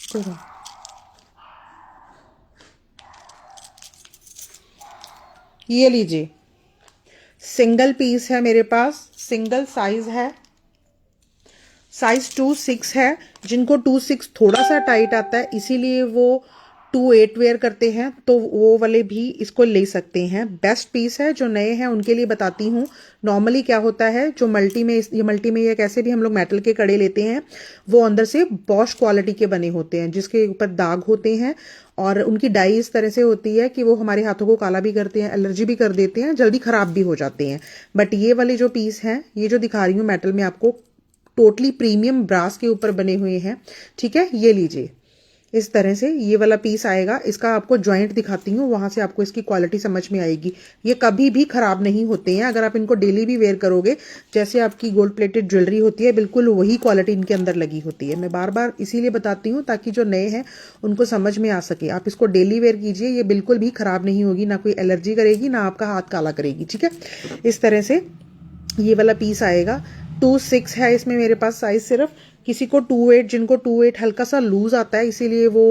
चलो ये लीजिए, सिंगल पीस है मेरे पास, सिंगल साइज है, साइज 2-6 है। जिनको 2-6 थोड़ा सा टाइट आता है इसीलिए वो 2-8 वेयर करते हैं, तो वो वाले भी इसको ले सकते हैं। बेस्ट पीस है, जो नए हैं उनके लिए बताती हूँ। नॉर्मली क्या होता है, जो मल्टी में या कैसे भी हम लोग मेटल के कड़े लेते हैं, वो अंदर से बॉश क्वालिटी के बने होते हैं, जिसके ऊपर दाग होते हैं और उनकी डाई इस तरह से होती है कि वो हमारे हाथों को काला भी करते हैं, एलर्जी भी कर देते हैं, जल्दी खराब भी हो जाते हैं। बट ये वाले जो पीस हैं, ये जो दिखा रही हूँ मेटल में आपको, टोटली प्रीमियम ब्रास के ऊपर बने हुए हैं। ठीक है, ये लीजिए, इस तरह से ये वाला पीस आएगा। इसका आपको जॉइंट दिखाती हूँ, वहां से आपको इसकी क्वालिटी समझ में आएगी। ये कभी भी खराब नहीं होते हैं, अगर आप इनको डेली भी वेयर करोगे, जैसे आपकी गोल्ड प्लेटेड ज्वेलरी होती है, बिल्कुल वही क्वालिटी इनके अंदर लगी होती है। मैं बार बार इसीलिए बताती हूँ ताकि जो नए हैं उनको समझ में आ सके। आप इसको डेली वेयर कीजिए, ये बिल्कुल भी खराब नहीं होगी, ना कोई एलर्जी करेगी, ना आपका हाथ काला करेगी। ठीक है, इस तरह से ये वाला पीस आएगा। 2-6 है इसमें मेरे पास साइज सिर्फ। किसी को 2-8, जिनको 2-8 हल्का सा लूज आता है इसीलिए वो,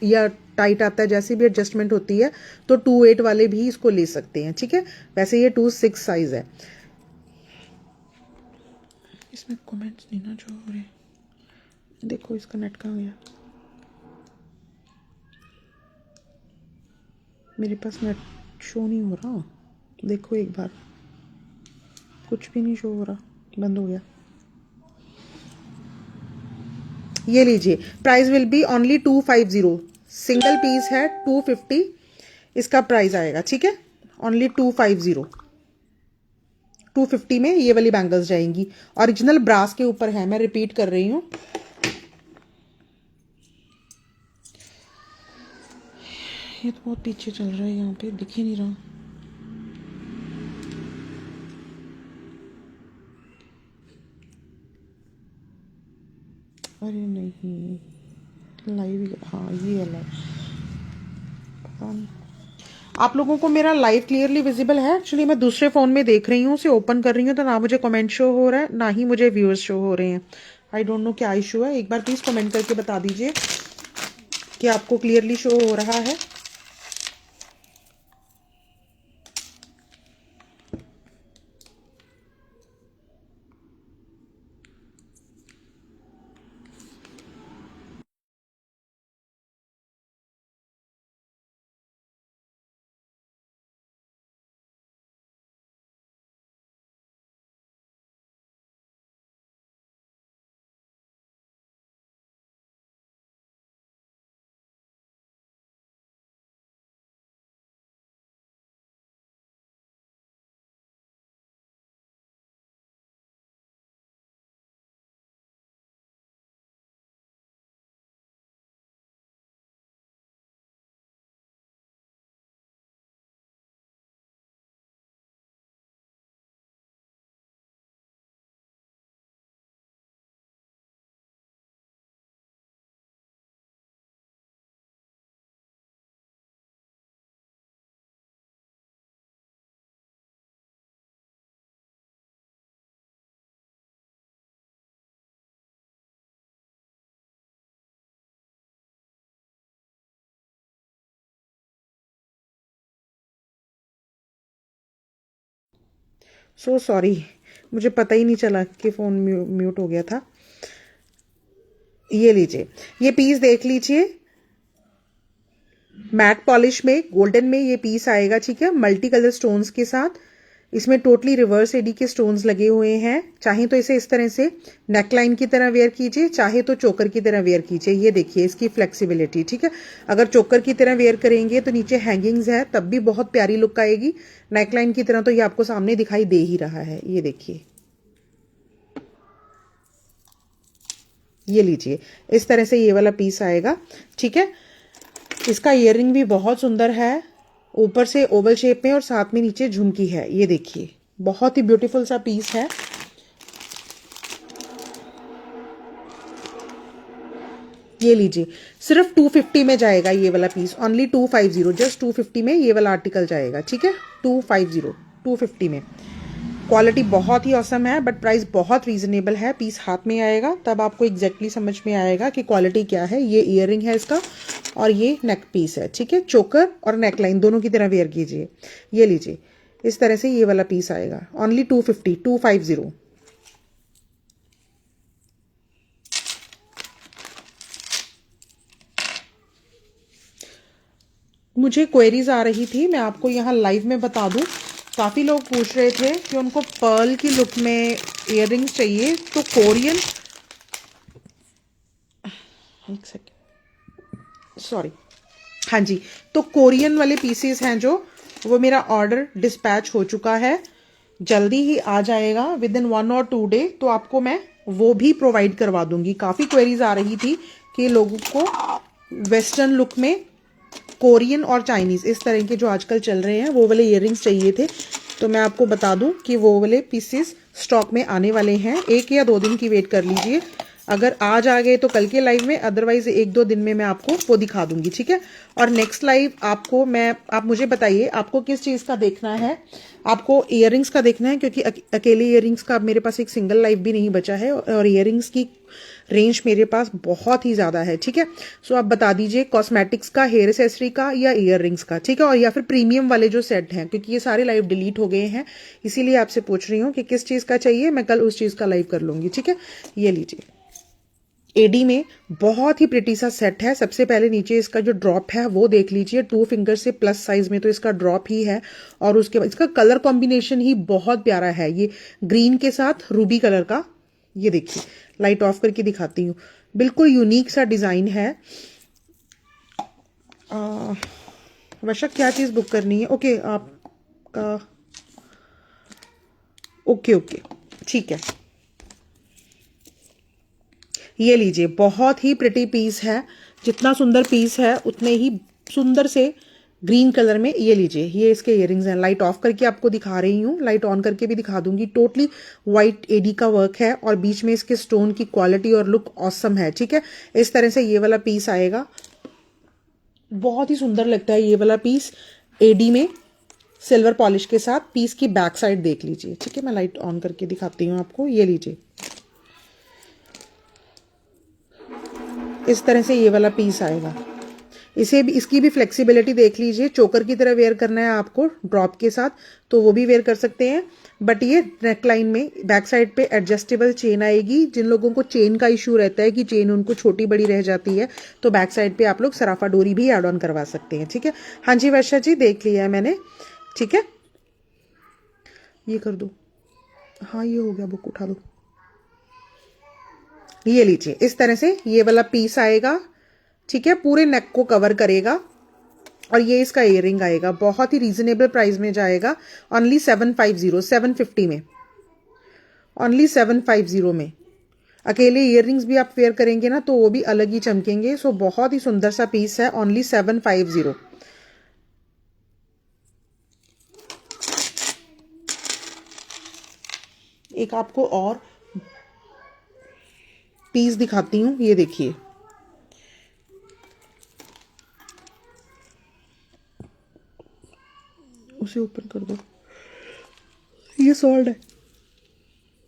या टाइट आता है, जैसी भी एडजस्टमेंट होती है, तो 2-8 वाले भी इसको ले सकते हैं। ठीक है, वैसे ये 2-6 साइज है। इसमें कमेंट्स नहीं ना जो हो रहे, देखो इसका नेट कहाँ गया, मेरे पास नेट शो नहीं हो रहा, देखो एक बार, कुछ भी नहीं शो हो रहा, बंद हो गया। ये लीजिए, price will be only 250, single piece है, 250 इसका प्राइस आएगा। ठीक है, ओनली 250, 250 में ये वाली बैंगल्स जाएंगी। ओरिजिनल ब्रास के ऊपर है, मैं रिपीट कर रही हूँ। ये तो बहुत पीछे चल रहा है, यहाँ पे दिख ही नहीं रहा। अरे नहीं, लाइव, हाँ ये है लाइव, पता नहीं आप लोगों को मेरा लाइव क्लियरली विजिबल है। एक्चुअली मैं दूसरे फोन में देख रही हूँ, उसे ओपन कर रही हूँ, तो ना मुझे कमेंट शो हो रहा है, ना ही मुझे व्यूअर्स शो हो रहे हैं। आई डोंट नो क्या इशू है, एक बार प्लीज कमेंट करके बता दीजिए कि आपको क्लियरली शो हो रहा है। सो सॉरी, मुझे पता ही नहीं चला कि फोन म्यूट हो गया था। ये लीजिए, ये पीस देख लीजिए, मैट पॉलिश में गोल्डन में ये पीस आएगा। ठीक है, मल्टी कलर स्टोन्स के साथ इसमें टोटली रिवर्स एडी के स्टोन्स लगे हुए हैं। चाहे तो इसे इस तरह से नेकलाइन की तरह वेयर कीजिए, चाहे तो चोकर की तरह वेयर कीजिए। ये देखिए इसकी फ्लेक्सिबिलिटी, ठीक है। अगर चोकर की तरह वेयर करेंगे तो नीचे हैंगिंग्स है, तब भी बहुत प्यारी लुक आएगी। नेकलाइन की तरह तो ये आपको सामने दिखाई दे ही रहा है। ये देखिए, ये लीजिए, इस तरह से ये वाला पीस आएगा, ठीक है। इसका ईयररिंग भी बहुत सुंदर है, ऊपर से ओवल शेप में और साथ में नीचे झुमकी है। ये देखिए, बहुत ही ब्यूटीफुल सा पीस है। ये लीजिए, सिर्फ 250 में जाएगा ये वाला पीस, ओनली 250, जस्ट 250 में ये वाला आर्टिकल जाएगा, ठीक है। 250 में। क्वालिटी बहुत ही औसम है, बट प्राइस बहुत रीजनेबल है। पीस हाथ में आएगा तब आपको एग्जैक्टली समझ में आएगा कि क्वालिटी क्या है। ये ईयररिंग है इसका और ये नेक पीस है, ठीक है। चोकर और नेकलाइन दोनों की तरह वेयर कीजिए। ये लीजिए, इस तरह से ये वाला पीस आएगा, ओनली 250। मुझे क्वेरीज आ रही थी, मैं आपको यहाँ लाइव में बता दूं। काफ़ी लोग पूछ रहे थे कि उनको पर्ल की लुक में इयररिंग्स चाहिए, तो कोरियन, एक सेकेंड, सॉरी, हाँ जी, तो कोरियन वाले पीसेस हैं जो, वो मेरा ऑर्डर डिस्पैच हो चुका है, जल्दी ही आ जाएगा, विद इन 1 और 2 डे। तो आपको मैं वो भी प्रोवाइड करवा दूंगी। काफ़ी क्वेरीज आ रही थी कि लोगों को वेस्टर्न लुक में कोरियन और चाइनीज़ इस तरह के जो आजकल चल रहे हैं वो वाले इयररिंग्स चाहिए थे। तो मैं आपको बता दूं कि वो वाले पीसेस स्टॉक में आने वाले हैं। 1 या 2 दिन की वेट कर लीजिए। अगर आज आ गए तो कल के लाइव में, अदरवाइज 1-2 दिन में मैं आपको वो दिखा दूंगी, ठीक है। और नेक्स्ट लाइव आपको आप मुझे बताइए आपको किस चीज़ का देखना है। आपको इयररिंग्स का देखना है, क्योंकि अकेले इयररिंग्स का मेरे पास एक सिंगल लाइव भी नहीं बचा है, और इयररिंग्स की रेंज मेरे पास बहुत ही ज़्यादा है, ठीक है। सो आप बता दीजिए कॉस्मेटिक्स का, हेयर एसेसरी का या इयररिंग्स का, ठीक है। और या फिर प्रीमियम वाले जो सेट हैं, क्योंकि ये सारे लाइव डिलीट हो गए हैं, इसीलिए आपसे पूछ रही हूँ कि किस चीज़ का चाहिए। मैं कल उस चीज़ का लाइव कर लूँगी, ठीक है। ये लीजिए, एडी में बहुत ही प्रिटी सा सेट है। सबसे पहले नीचे इसका जो ड्रॉप है वो देख लीजिए, 2 फिंगर से प्लस साइज में तो इसका ड्रॉप ही है। और उसके बाद इसका कलर कॉम्बिनेशन ही बहुत प्यारा है, ये ग्रीन के साथ रूबी कलर का। ये देखिए, लाइट ऑफ करके दिखाती हूँ, बिल्कुल यूनिक सा डिजाइन है। वैसा क्या चीज बुक करनी है? ओके, आपका ओके, ठीक है। ये लीजिए, बहुत ही प्रिटी पीस है। जितना सुंदर पीस है उतने ही सुंदर से ग्रीन कलर में। ये लीजिए, ये इसके इयररिंग्स हैं। लाइट ऑफ करके आपको दिखा रही हूँ, लाइट ऑन करके भी दिखा दूंगी। टोटली व्हाइट एडी का वर्क है और बीच में इसके स्टोन की क्वालिटी और लुक ऑसम है, ठीक है। इस तरह से ये वाला पीस आएगा, बहुत ही सुंदर लगता है ये वाला पीस एडी में सिल्वर पॉलिश के साथ। पीस की बैक साइड देख लीजिए, ठीक है। मैं लाइट ऑन करके दिखाती हूँ आपको। ये लीजिए, इस तरह से ये वाला पीस आएगा। इसकी भी फ्लेक्सिबिलिटी देख लीजिए। चोकर की तरह वेयर करना है आपको ड्रॉप के साथ तो वो भी वेयर कर सकते हैं, बट ये नेकलाइन में बैक साइड पे एडजस्टेबल चेन आएगी। जिन लोगों को चेन का इशू रहता है कि चेन उनको छोटी बड़ी रह जाती है, तो बैक साइड पे आप लोग सराफा डोरी भी ऐड ऑन करवा सकते हैं, ठीक है। हाँ जी वर्षा जी, देख लिया है मैंने, ठीक है। ये कर दो, हाँ ये हो गया, बुक उठा दो। ये लीजिए, इस तरह से ये वाला पीस आएगा, ठीक है। पूरे नेक को कवर करेगा और ये इसका इयररिंग आएगा। बहुत ही रीजनेबल प्राइस में जाएगा, ओनली 750 में, ओनली 750 में। अकेले इयररिंग्स भी आप वेयर करेंगे ना तो वो भी अलग ही चमकेंगे। सो बहुत ही सुंदर सा पीस है, ओनली 750। एक आपको और पीस दिखाती हूँ, ये देखिए, उसे ओपन कर दो। ये सॉल्ड है,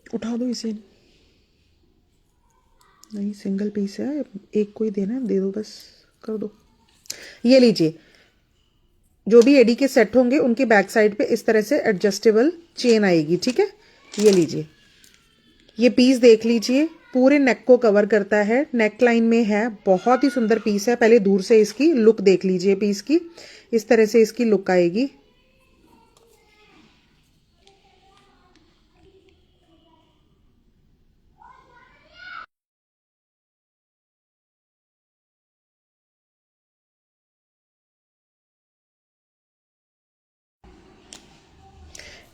उठा दो इसे। नहीं, सिंगल पीस है, एक को ही देना है, दे दो बस, कर दो। ये लीजिए, जो भी एडी के सेट होंगे उनके बैक साइड पे इस तरह से एडजस्टेबल चेन आएगी, ठीक है। ये लीजिए, ये पीस देख लीजिए, पूरे नेक को कवर करता है, नेक लाइन में है, बहुत ही सुंदर पीस है। पहले दूर से इसकी लुक देख लीजिए पीस की, इस तरह से इसकी लुक आएगी।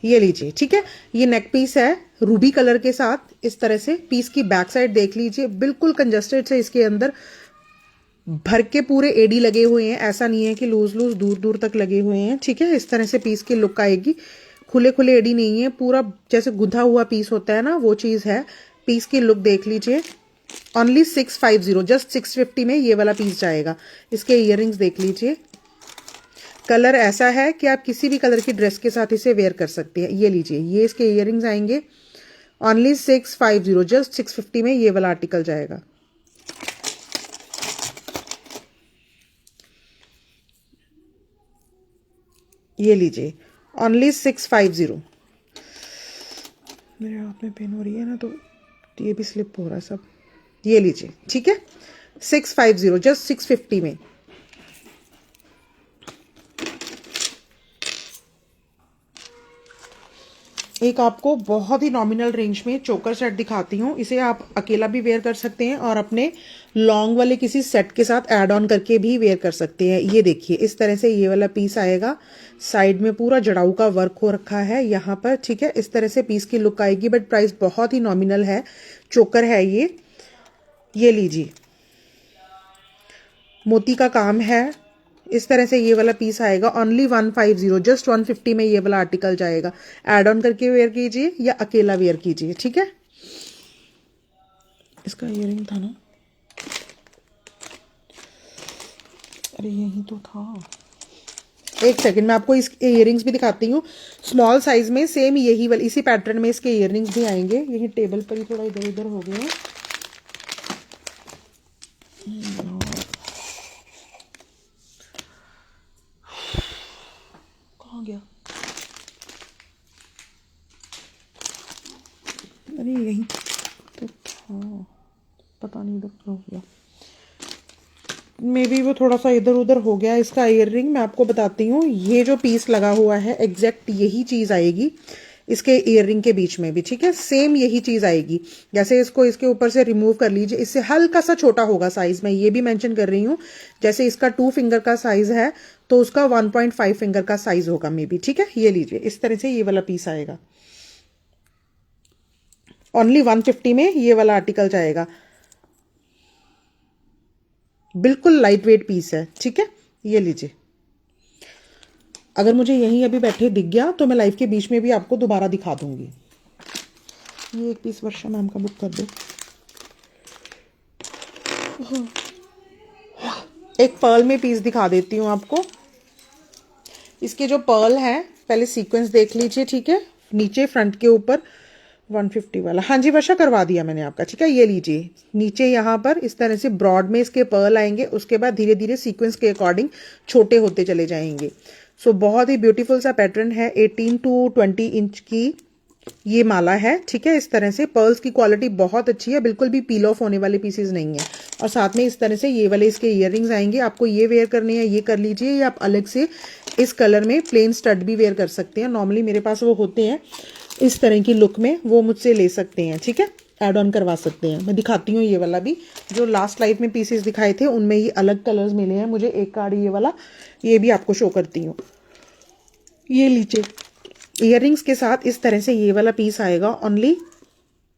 ये लीजिए, ठीक है। ये नेक पीस है रूबी कलर के साथ। इस तरह से पीस की बैक साइड देख लीजिए, बिल्कुल कंजस्टेड से इसके अंदर भर के पूरे एडी लगे हुए हैं। ऐसा नहीं है कि लूज लूज दूर दूर तक लगे हुए हैं, ठीक है। इस तरह से पीस की लुक आएगी। खुले खुले एडी नहीं है, पूरा जैसे गुंथा हुआ पीस होता है ना, वो चीज है। पीस की लुक देख लीजिए। ओनली 650, जस्ट 650 में ये वाला पीस जाएगा। इसके इयररिंग्स देख लीजिए। कलर ऐसा है कि आप किसी भी कलर की ड्रेस के साथ इसे वेयर कर सकते हैं। ये लीजिए, ये इसके इयररिंग्स आएंगे। ओनली 650, जस्ट 650 में ये वाला आर्टिकल जाएगा। ये लीजिए, ओनली 650। मेरे हाथ में पेन हो रही है ना, तो ये भी स्लिप हो रहा है सब। ये लीजिए, ठीक है। 650, जस्ट 650 में। एक आपको बहुत ही नॉमिनल रेंज में चोकर सेट दिखाती हूँ। इसे आप अकेला भी वेयर कर सकते हैं और अपने लॉन्ग वाले किसी सेट के साथ ऐड ऑन करके भी वेयर कर सकते हैं। ये देखिए, इस तरह से ये वाला पीस आएगा। साइड में पूरा जड़ाऊ का वर्क हो रखा है यहाँ पर, ठीक है। इस तरह से पीस की लुक आएगी, बट प्राइस बहुत ही नॉमिनल है। चोकर है ये लीजिए, मोती का काम है। इस तरह से ये वाला पीस आएगा। ओनली 150, जस्ट 150 में ये वाला आर्टिकल जाएगा। एड ऑन करके वेयर कीजिए या अकेला वेयर कीजिए, ठीक है। इसका इयरिंग था ना, अरे यही तो था। एक सेकंड, मैं आपको इसके इयरिंग्स भी दिखाती हूँ। स्मॉल साइज में सेम यही वाली इसी पैटर्न में इसके इयरिंग्स भी आएंगे। यही टेबल पर ही थोड़ा इधर उधर हो गए हैं। कहाँ गया? अरे यही तो था, पता नहीं इधर हो गया। मे बी वो थोड़ा सा इधर उधर हो गया। इसका ईयररिंग मैं आपको बताती हूँ। ये जो पीस लगा हुआ है एग्जैक्ट यही चीज आएगी इसके ईयररिंग के बीच में भी, ठीक है। सेम यही चीज आएगी। जैसे इसको इसके ऊपर से रिमूव कर लीजिए, इससे हल्का सा छोटा होगा साइज। मैं ये भी मेंशन कर रही हूँ, जैसे इसका 2 फिंगर का साइज है तो उसका 1.5 फिंगर का साइज होगा मे बी, ठीक है। ये लीजिए, इस तरह से ये वाला पीस आएगा। ओनली 150 में ये वाला आर्टिकल जाएगा। बिल्कुल लाइट वेट पीस है, ठीक है। ये लीजिए। अगर मुझे यहीं अभी बैठे दिख गया तो मैं लाइव के बीच में भी आपको दोबारा दिखा दूंगी। ये एक पीस वर्षा मैम का बुक कर दो। एक पर्ल में पीस दिखा देती हूँ आपको। इसके जो पर्ल है, पहले सीक्वेंस देख लीजिए, ठीक है। नीचे फ्रंट के ऊपर 150 वाला, हाँ जी वर्षा करवा दिया मैंने आपका, ठीक है। ये लीजिए, नीचे यहाँ पर इस तरह से ब्रॉड में इसके पर्ल आएंगे। उसके बाद धीरे धीरे सीक्वेंस के अकॉर्डिंग छोटे होते चले जाएंगे। सो बहुत ही ब्यूटीफुल सा पैटर्न है। 18 टू 20 इंच की ये माला है, ठीक है। इस तरह से पर्ल्स की क्वालिटी बहुत अच्छी है, बिल्कुल भी पील ऑफ होने वाले पीसेस नहीं है। और साथ में इस तरह से ये वाले इसके इयररिंग्स आएंगे। आपको ये वेयर करने हैं ये कर लीजिए, या आप अलग से इस कलर में प्लेन स्टड भी वेयर कर सकते हैं। नॉर्मली मेरे पास वो होते हैं इस तरह की लुक में, वो मुझसे ले सकते हैं, ठीक है। एड ऑन करवा सकते हैं। मैं दिखाती हूँ ये वाला भी, जो लास्ट लाइफ में पीसेस दिखाए थे उनमें ये अलग कलर्स मिले हैं मुझे। एक कार्ड ये वाला, ये भी आपको शो करती हूँ। ये लीजिए, इयररिंग्स के साथ इस तरह से ये वाला पीस आएगा। ओनली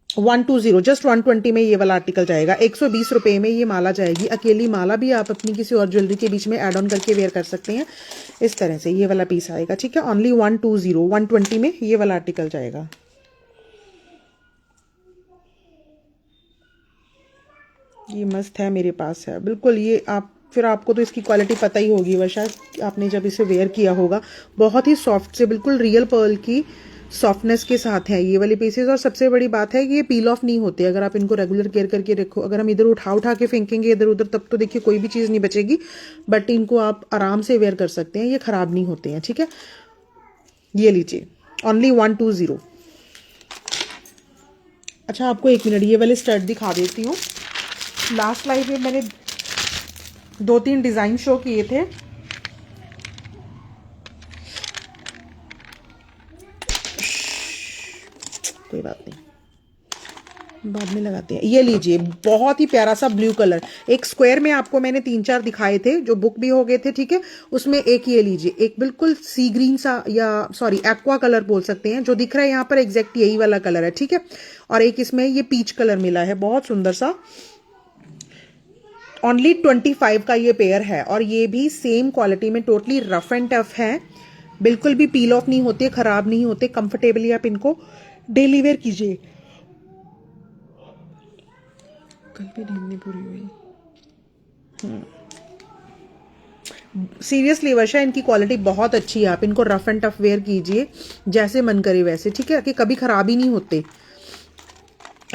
120, जस्ट 120 में ये वाला आर्टिकल जाएगा। 120 रुपए में ये माला जाएगी। अकेली माला भी आप अपनी किसी और ज्वेलरी के बीच में एड ऑन करके वेयर कर सकते हैं। इस तरह से ये वाला पीस आएगा, ठीक है। ओनली 120 में ये वाला आर्टिकल जाएगा। ये मस्त है, मेरे पास है बिल्कुल। ये आप फिर आपको तो इसकी क्वालिटी पता ही होगी वर्षा, आपने जब इसे वेयर किया होगा। बहुत ही सॉफ्ट से, बिल्कुल रियल पर्ल की सॉफ्टनेस के साथ है ये वाले पीसेस। और सबसे बड़ी बात है कि ये पील ऑफ नहीं होते अगर आप इनको रेगुलर केयर करके रखो। अगर हम इधर उठा के फेंकेंगे इधर उधर, तब तो देखिए कोई भी चीज़ नहीं बचेगी। बट इनको आप आराम से वेयर कर सकते हैं, ये खराब नहीं होते हैं, ठीक है। ये लीजिए, ओनली 120। अच्छा, आपको एक मिनट ये वाले स्टड दिखा देती हूँ। लास्ट लाइव में मैंने 2-3 डिजाइन शो किए थे। कोई बात नहीं, बाद में लगाते हैं। ये लीजिए, बहुत ही प्यारा सा ब्लू कलर, एक स्क्वायर में आपको मैंने 3-4 दिखाए थे जो बुक भी हो गए थे, ठीक है। उसमें एक ये लीजिए, एक बिल्कुल सी ग्रीन सा, या सॉरी एक्वा कलर बोल सकते हैं, जो दिख रहा है यहाँ पर एग्जैक्ट यही वाला कलर है, ठीक है। और एक इसमें ये पीच कलर मिला है, बहुत सुंदर सा। ओनली 25 का ये पेयर है, और ये भी सेम क्वालिटी में टोटली रफ एंड टफ है, बिल्कुल भी पील ऑफ नहीं होते, खराब नहीं होते, कंफर्टेबली आप इनको डेली वेयर कीजिए। कल भी नींद नहीं पूरी हुई। सीरियसली वर्षा, इनकी क्वालिटी बहुत अच्छी है, आप इनको रफ एंड टफ वेयर कीजिए जैसे मन करे वैसे, ठीक है, कि कभी खराब ही नहीं होते।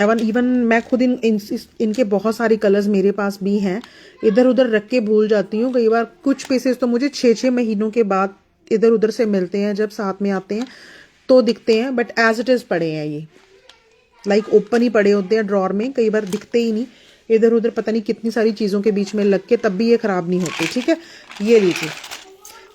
इवन मैं खुद इनके बहुत सारे कलर्स मेरे पास भी हैं, इधर उधर रख के भूल जाती हूँ कई बार। कुछ पीसेस तो मुझे 6-6 महीनों के बाद इधर उधर से मिलते हैं, जब साथ में आते हैं तो दिखते हैं, बट एज इट इज पड़े हैं ये, लाइक ओपन ही पड़े होते हैं ड्रॉर में, कई बार दिखते ही नहीं, इधर उधर पता नहीं कितनी सारी चीज़ों के बीच में लग के, तब भी ये खराब नहीं होते, ठीक है। ये लीजिए,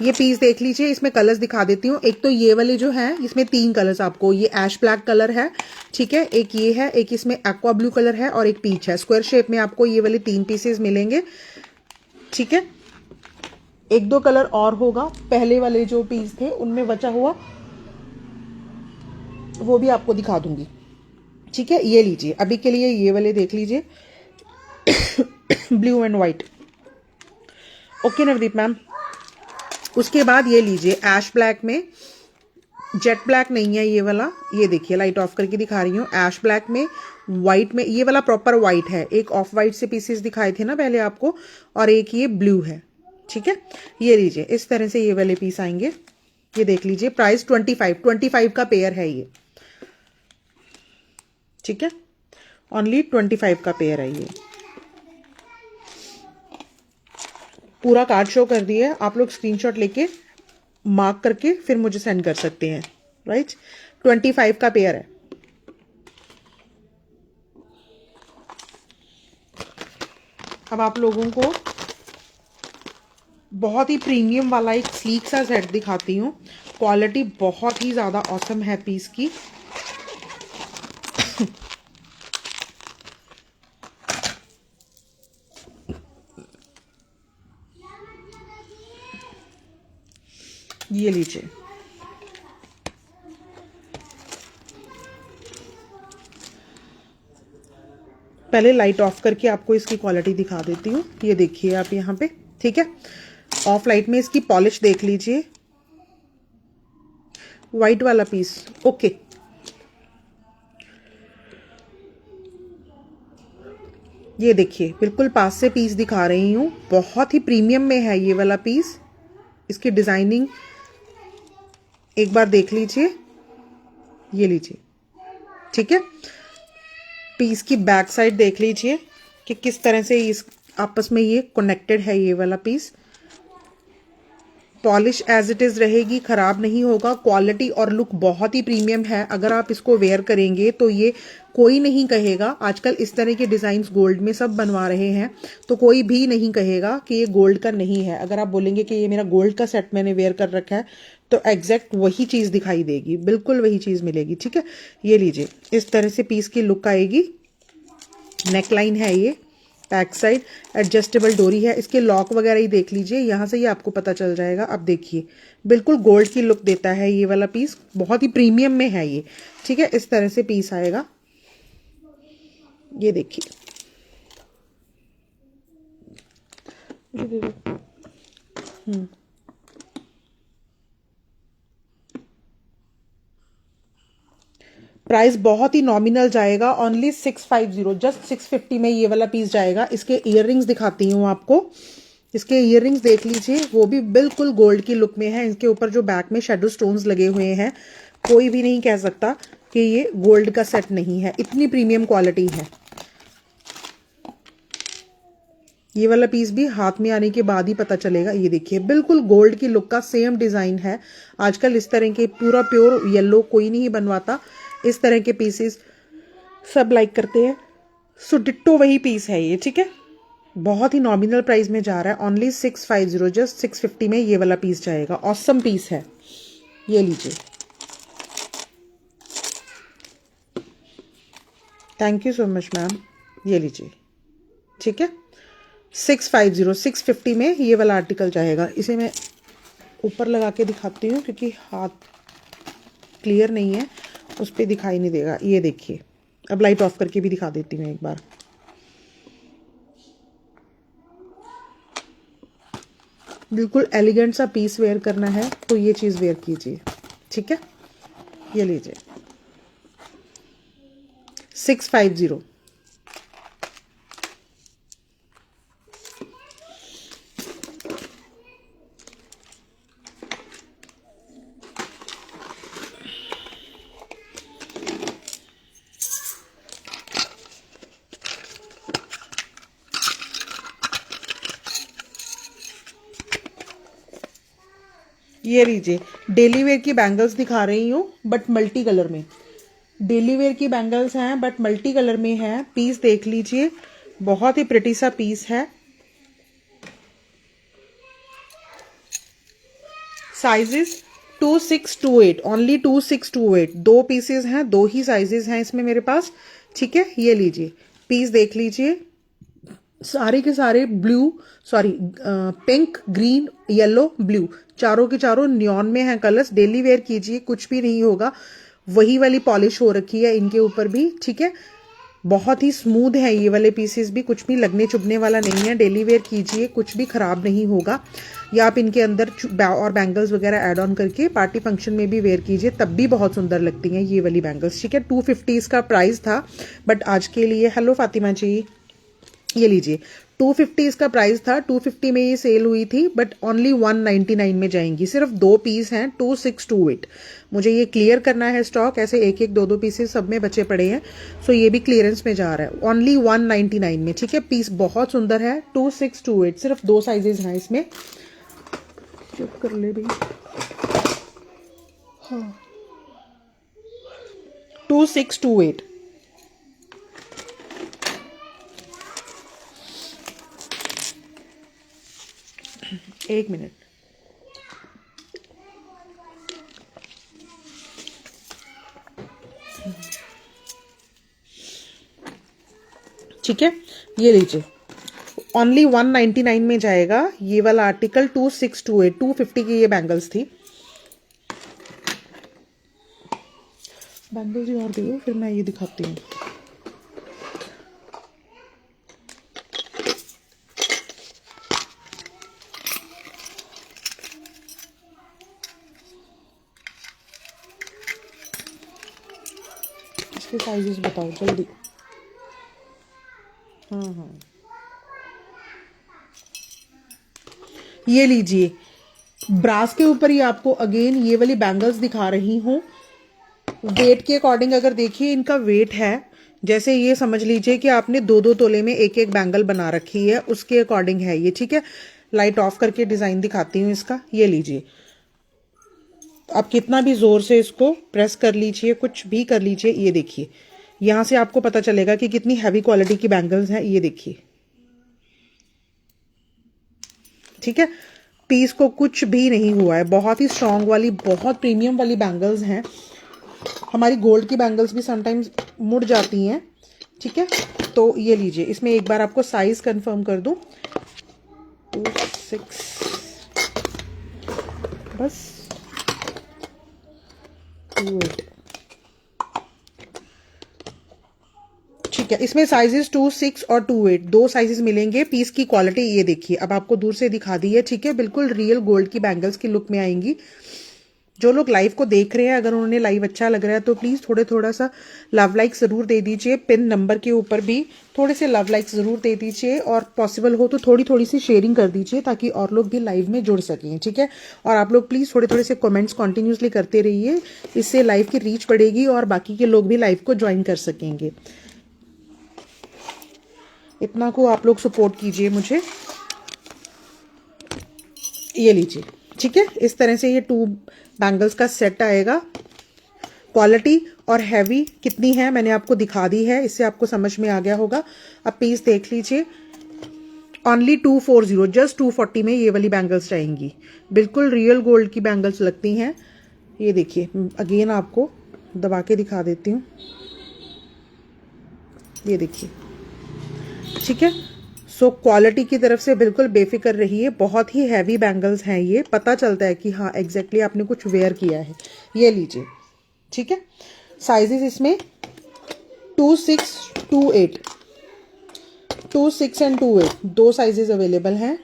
ये पीस देख लीजिए, इसमें कलर्स दिखा देती हूँ। एक तो ये वाले जो है, इसमें 3 कलर्स आपको, ये ऐश ब्लैक कलर है, ठीक है, एक ये है, एक इसमें एक्वा ब्लू कलर है, और एक पीच है। स्क्वायर शेप में आपको ये वाले 3 पीसेस मिलेंगे, ठीक है। 1-2 कलर और होगा, पहले वाले जो पीस थे उनमें बचा हुआ, वो भी आपको दिखा दूंगी, ठीक है। ये लीजिए, अभी के लिए ये वाले देख लीजिए, blue and white. Okay Navdeep ma'am. उसके बाद ये लीजिए, ऐश ब्लैक में, जेट ब्लैक नहीं है ये वाला, ये देखिए लाइट ऑफ करके दिखा रही हूँ, ऐश ब्लैक में, व्हाइट में, ये वाला प्रॉपर व्हाइट है, एक ऑफ व्हाइट से पीसेस दिखाए थे ना पहले आपको, और एक ये ब्लू है, ठीक है। ये लीजिए, इस तरह से ये वाले पीस आएंगे, ये देख लीजिए, प्राइस 25 का पेयर है ये, ठीक है, ओनली 25 का पेयर है ये। पूरा कार्ड शो कर दिया है, आप लोग स्क्रीनशॉट लेके मार्क करके फिर मुझे सेंड कर सकते हैं, राइट। 25 का पेयर है। अब आप लोगों को बहुत ही प्रीमियम वाला एक स्लीक सा सेट दिखाती हूँ, क्वालिटी बहुत ही ज़्यादा ऑसम है पीस की। ये लीजिए, पहले लाइट ऑफ करके आपको इसकी क्वालिटी दिखा देती हूँ। ये देखिए आप यहाँ पे, ठीक है, ऑफ लाइट में इसकी पॉलिश देख लीजिए, व्हाइट वाला पीस, ओके। ये देखिए, बिल्कुल पास से पीस दिखा रही हूँ, बहुत ही प्रीमियम में है ये वाला पीस। इसकी डिजाइनिंग एक बार देख लीजिए, ये लीजिए, ठीक है। पीस की बैक साइड देख लीजिए कि किस तरह से इस आपस में ये कनेक्टेड है, ये वाला piece. Polish as it is रहेगी, खराब नहीं होगा, क्वालिटी और लुक बहुत ही प्रीमियम है। अगर आप इसको वेयर करेंगे तो ये कोई नहीं कहेगा, आजकल इस तरह के डिजाइन गोल्ड में सब बनवा रहे हैं, तो कोई भी नहीं कहेगा कि ये गोल्ड का नहीं है। अगर आप बोलेंगे कि ये मेरा गोल्ड का सेट मैंने वेयर कर रखा है, तो एग्जैक्ट वही चीज दिखाई देगी, बिल्कुल वही चीज मिलेगी, ठीक है। ये लीजिए, इस तरह से पीस की लुक आएगी, नेकलाइन है ये, बैक साइड एडजस्टेबल डोरी है, इसके लॉक वगैरह ही देख लीजिए, यहाँ से ही आपको पता चल जाएगा। अब देखिए, बिल्कुल गोल्ड की लुक देता है ये वाला पीस, बहुत ही प्रीमियम में है ये, ठीक है। इस तरह से पीस आएगा, ये देखिए, ये दे दो। प्राइस बहुत ही नॉमिनल जाएगा, ओनली 650, जस्ट 650 में ये वाला पीस जाएगा। इसके इयररिंग्स दिखाती हूँ आपको, इसके इयररिंग्स देख लीजिए, वो भी बिल्कुल गोल्ड की लुक में है। इसके ऊपर जो बैक में शेडो स्टोन्स लगे हुए हैं, कोई भी नहीं कह सकता कि ये गोल्ड का सेट नहीं है, इतनी प्रीमियम क्वालिटी है। ये वाला पीस भी हाथ में आने के बाद ही पता चलेगा। ये देखिए, बिल्कुल गोल्ड की लुक का सेम डिजाइन है। आजकल इस तरह के पूरा प्योर येलो कोई नहीं बनवाता, इस तरह के पीसेस सब लाइक करते हैं, सो डिट्टो वही पीस है ये, ठीक है। बहुत ही नॉमिनल प्राइस में जा रहा है, ओनली 650, जस्ट 650 में ये वाला पीस जाएगा। ऑसम पीस है, ये लीजिए। Thank you so much ma'am. ये लीजिए, ठीक है। 650 650 में ये वाला आर्टिकल जाएगा। इसे मैं ऊपर लगा के दिखाती हूँ क्योंकि हाथ क्लियर नहीं है, उस पर दिखाई नहीं देगा। ये देखिए, अब लाइट ऑफ करके भी दिखा देती हूँ एक बार। बिल्कुल एलिगेंट सा पीस वेयर करना है तो ये चीज़ वेयर कीजिए, ठीक है। ये लीजिए 650। ये लीजिए, डेली वेयर की बैंगल्स दिखा रही हूँ बट मल्टी कलर में। डेली वेयर की बैंगल्स हैं बट मल्टी कलर में है। पीस देख लीजिए, बहुत ही प्रिटी सा पीस है। Sizes 2628, only 2628। 2 पीसेस हैं, 2 ही साइजेस हैं इसमें मेरे पास, ठीक है। ये लीजिए, पीस देख लीजिए, सारे के सारे blue, sorry pink, green, yellow, blue, चारों के चारों न्योन में हैं कलर्स। डेली वेयर कीजिए, कुछ भी नहीं होगा। वही वाली पॉलिश हो रखी है इनके ऊपर भी, ठीक है। बहुत ही स्मूथ है ये वाले पीसेस भी, कुछ भी लगने चुभने वाला नहीं है। डेली वेयर कीजिए, कुछ भी खराब नहीं होगा। या आप इनके अंदर और बैंगल्स वगैरह ऐड ऑन करके पार्टी फंक्शन में भी वेयर कीजिए, तब भी बहुत सुंदर लगती हैं ये वाली बैंगल्स, ठीक है। 250 इसका प्राइस था बट आज के लिए, हेलो फातिमा जी, ये लीजिए 250 इसका प्राइस था। 250 में ये सेल हुई थी बट ओनली 199 में जाएंगी। सिर्फ 2 पीस हैं, 2628। मुझे ये क्लियर करना है स्टॉक, ऐसे एक एक 2 पीसेस सब में बचे पड़े हैं। सो ये भी क्लियरेंस में जा रहा है, ओनली 199 में, ठीक है। पीस बहुत सुंदर है, 2628। सिर्फ 2 साइजेस हैं इसमें। चेक कर ले भाई, हाँ 2628। एक मिनट, ठीक है। ये लीजिए, ओनली 199 में जाएगा ये वाला आर्टिकल। 2628, 250 की ये बैंगल्स थी। बैंगल्स ही और दे, फिर मैं ये दिखाती हूँ। इसके साइजेस बताओ जल्दी। हाँ, ये लीजिए, ब्रास के ऊपर ही आपको अगेन ये वाली बैंगल्स दिखा रही हूँ। वेट के अकॉर्डिंग अगर देखिए, इनका वेट है, जैसे ये समझ लीजिए कि आपने 2-2 तोले में एक एक बैंगल बना रखी है, उसके अकॉर्डिंग है ये, ठीक है। लाइट ऑफ करके डिजाइन दिखाती हूँ इसका। ये लीजिए, आप कितना भी जोर से इसको प्रेस कर लीजिए, कुछ भी कर लीजिए, ये देखिए यहां से आपको पता चलेगा कि कितनी हैवी क्वालिटी की बैंगल्स हैं। ये देखिए, ठीक है। पीस को कुछ भी नहीं हुआ है, बहुत ही स्ट्रांग वाली, बहुत प्रीमियम वाली बैंगल्स हैं। हमारी गोल्ड की बैंगल्स भी समटाइम्स मुड़ जाती हैं, ठीक है। तो ये लीजिए, इसमें एक बार आपको साइज कंफर्म कर दूं, 26, बस 28, ठीक है। इसमें साइजेस 26 और 28 2 साइजेस मिलेंगे। पीस की क्वालिटी ये देखिए, अब आपको दूर से दिखा दी है, ठीक है। बिल्कुल रियल गोल्ड की बैंगल्स की लुक में आएंगी। जो लोग लाइव को देख रहे हैं, अगर उन्हें लाइव अच्छा लग रहा है तो प्लीज थोड़ा सा लव लाइक जरूर दे दीजिए। पिन नंबर के ऊपर भी थोड़े से लव लाइक जरूर दे दीजिए, और पॉसिबल हो तो थोड़ी सी शेयरिंग कर दीजिए ताकि और लोग भी लाइव में जुड़ सकें, ठीक है। और आप लोग प्लीज थोड़े से कमेंट्स कंटिन्यूसली करते रहिए, इससे लाइव की रीच बढ़ेगी और बाकी के लोग भी लाइव को ज्वाइन कर सकेंगे। इतना को आप लोग सपोर्ट कीजिए मुझे। ये लीजिए, ठीक है। इस तरह से ये 2 बैंगल्स का सेट आएगा। क्वालिटी और हैवी कितनी है मैंने आपको दिखा दी है, इससे आपको समझ में आ गया होगा। अब पीस देख लीजिए, ओनली 240, जस्ट 240 में ये वाली बैंगल्स जाएंगी। बिल्कुल रियल गोल्ड की बैंगल्स लगती हैं। ये देखिए, अगेन आपको दबा के दिखा देती हूँ। ये देखिए, ठीक है। सो क्वालिटी की तरफ से बिल्कुल बेफिक्र रहिए, बहुत ही हैवी बैंगल्स हैं ये, पता चलता है कि हाँ एग्जैक्टली आपने कुछ वेयर किया है। ये लीजिए, ठीक है। साइजेस इसमें 2, 6, 2, 8, 2, 6 एंड 2, 8 दो साइजेस अवेलेबल हैं।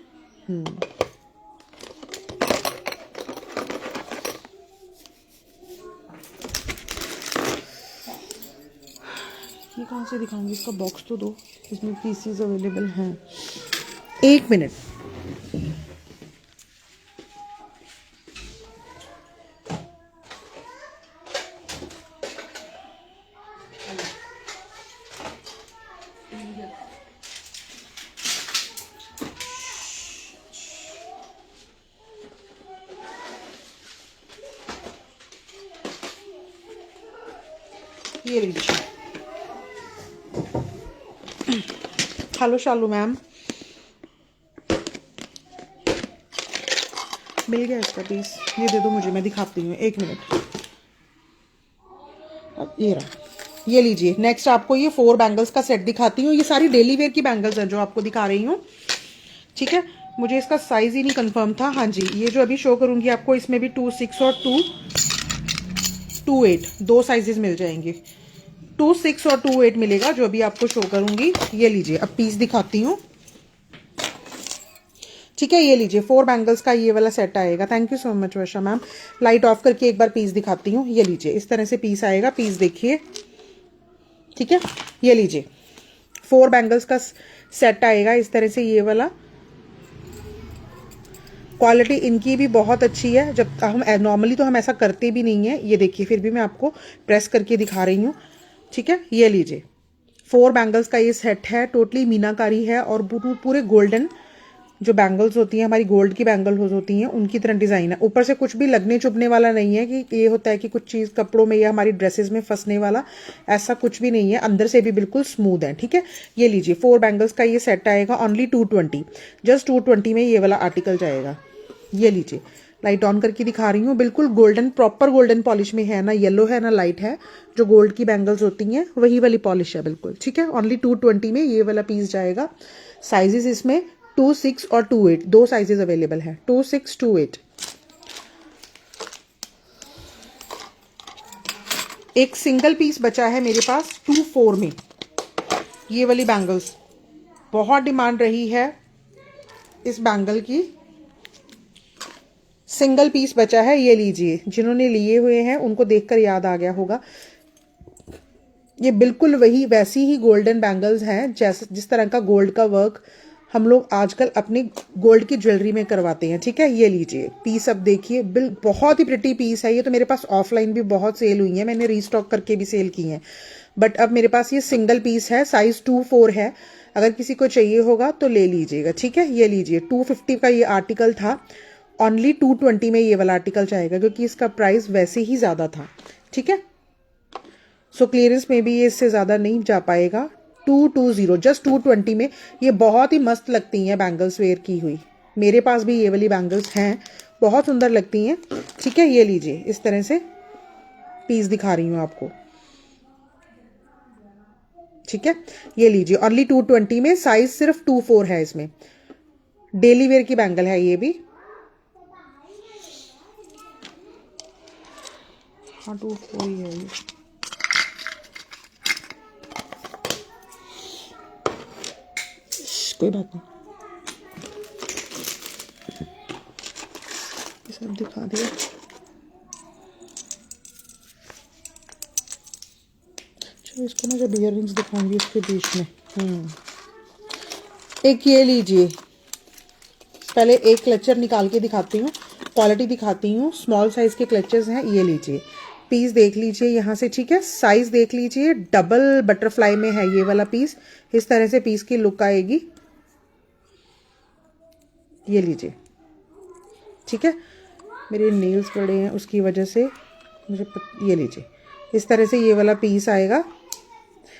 ये कहाँ से दिखाऊंगी, इसका बॉक्स तो दो, इसमें पीसीज अवेलेबल हैं। 1 मिनट। ये लीजिए। हेलो शालू मैम, मिल गया इसका पीस, ये दे दो मुझे, मैं दिखाती हूँ, 1 मिनट। अब ये रहा, ये लीजिए। नेक्स्ट आपको ये 4 बैंगल्स का सेट दिखाती हूँ। ये सारी डेली वेयर की बैंगल्स हैं जो आपको दिखा रही हूँ, ठीक है। मुझे इसका साइज ही नहीं कंफर्म था। हाँ जी, ये जो अभी शो करूंगी आपको, इसमें भी 2, 6 और 2, 8 दो साइजेस मिल जाएंगे। 2, 6 और 2, 8 मिलेगा जो अभी आपको शो करूंगी। ये लीजिए, अब पीस दिखाती हूँ, ठीक है। ये लीजिए, 4 बैंगल्स का ये वाला सेट आएगा। Thank you so much Varsha ma'am. Light of करके एक बार पीस दिखाती हूँ। ये लीजिए, इस तरह से पीस आएगा, पीस देखिए, ठीक है। ये लीजिए, 4 बैंगल्स का सेट आएगा इस तरह से, ये वाला। क्वालिटी इनकी भी बहुत अच्छी है। जब हम नॉर्मली तो हम ऐसा करते भी नहीं है। ये देखिए, फिर भी मैं आपको प्रेस करके दिखा रही हूँ, ठीक है। ये लीजिए, 4 बैंगल्स का ये सेट है, टोटली मीनाकारी है और पूरे गोल्डन जो बैंगल्स होती हैं, हमारी गोल्ड की बैंगल्स होती हैं, उनकी तरह डिजाइन है। ऊपर से कुछ भी लगने चुभने वाला नहीं है कि ये होता है कि कुछ चीज कपड़ों में या हमारी ड्रेसेस में फंसने वाला, ऐसा कुछ भी नहीं है। अंदर से भी बिल्कुल स्मूथ है, ठीक है। ये लीजिए, 4 बैंगल्स का ये सेट आएगा, ओनली 220, जस्ट 220 में ये वाला आर्टिकल जाएगा। ये लीजिए, लाइट ऑन करके दिखा रही हूँ, बिल्कुल गोल्डन, प्रॉपर गोल्डन पॉलिश में है, ना येलो है ना लाइट है। जो गोल्ड की बैंगल्स होती हैं वही वाली पॉलिश है बिल्कुल, ठीक है। ओनली 220 में ये वाला पीस जाएगा। साइजेस इसमें 2, 6 और 2, 8 दो साइजेस अवेलेबल हैं, 2, 6, 2, 8। एक सिंगल पीस बचा है मेरे पास 2, 4 में, ये वाली बैंगल्स। बहुत डिमांड रही है इस बैंगल की, सिंगल पीस बचा है। ये लीजिए, जिन्होंने लिए हुए हैं उनको देखकर याद आ गया होगा। ये बिल्कुल वही वैसी ही गोल्डन बैंगल्स हैं, जैसे जिस तरह का गोल्ड का वर्क हम लोग आजकल अपनी गोल्ड की ज्वेलरी में करवाते हैं, ठीक है। ये लीजिए, पीस अब देखिए, बहुत ही प्रिटी पीस है ये। तो मेरे पास ऑफलाइन भी बहुत सेल हुई है, मैंने रीस्टॉक करके भी सेल की है, बट अब मेरे पास ये सिंगल पीस है, साइज 2, 4 है। अगर किसी को चाहिए होगा तो ले लीजिएगा, ठीक है। ये लीजिए, 250 का ये आर्टिकल था, ओनली 220 में ये वाला आर्टिकल जाएगा, क्योंकि इसका प्राइस वैसे ही ज्यादा था, ठीक है। सो क्लियरेंस में भी ये इससे ज्यादा नहीं जा पाएगा। 220, जस्ट 220 में ये बहुत ही मस्त लगती हैं बैंगल्स वेयर की हुई। मेरे पास भी ये वाली बैंगल्स हैं, बहुत सुंदर लगती हैं, ठीक है। ये लीजिए, इस तरह से पीस दिखा रही हूं आपको, ठीक है। ये लीजिए, ओनली 220 में, साइज सिर्फ 2, 4 है इसमें। डेली वेयर की बैंगल है ये भी। हाँ, 2, 4 ही है ये। कोई बात नहीं, ये सब दिखा दिया। चलो इसको ना जब इयररिंग्स दिखाऊंगी इसके बीच में। एक ये लीजिए, पहले एक क्लचर निकाल के दिखाती हूँ, क्वालिटी दिखाती हूँ। स्मॉल साइज के क्लचर्स हैं, ये लीजिए, पीस देख लीजिए यहाँ से, ठीक है। साइज देख लीजिए, डबल बटरफ्लाई में है ये वाला पीस। इस तरह से पीस की लुक आएगी। ये लीजिए, ठीक है। मेरे नेल्स बड़े हैं उसकी वजह से ये लीजिए, इस तरह से ये वाला पीस आएगा।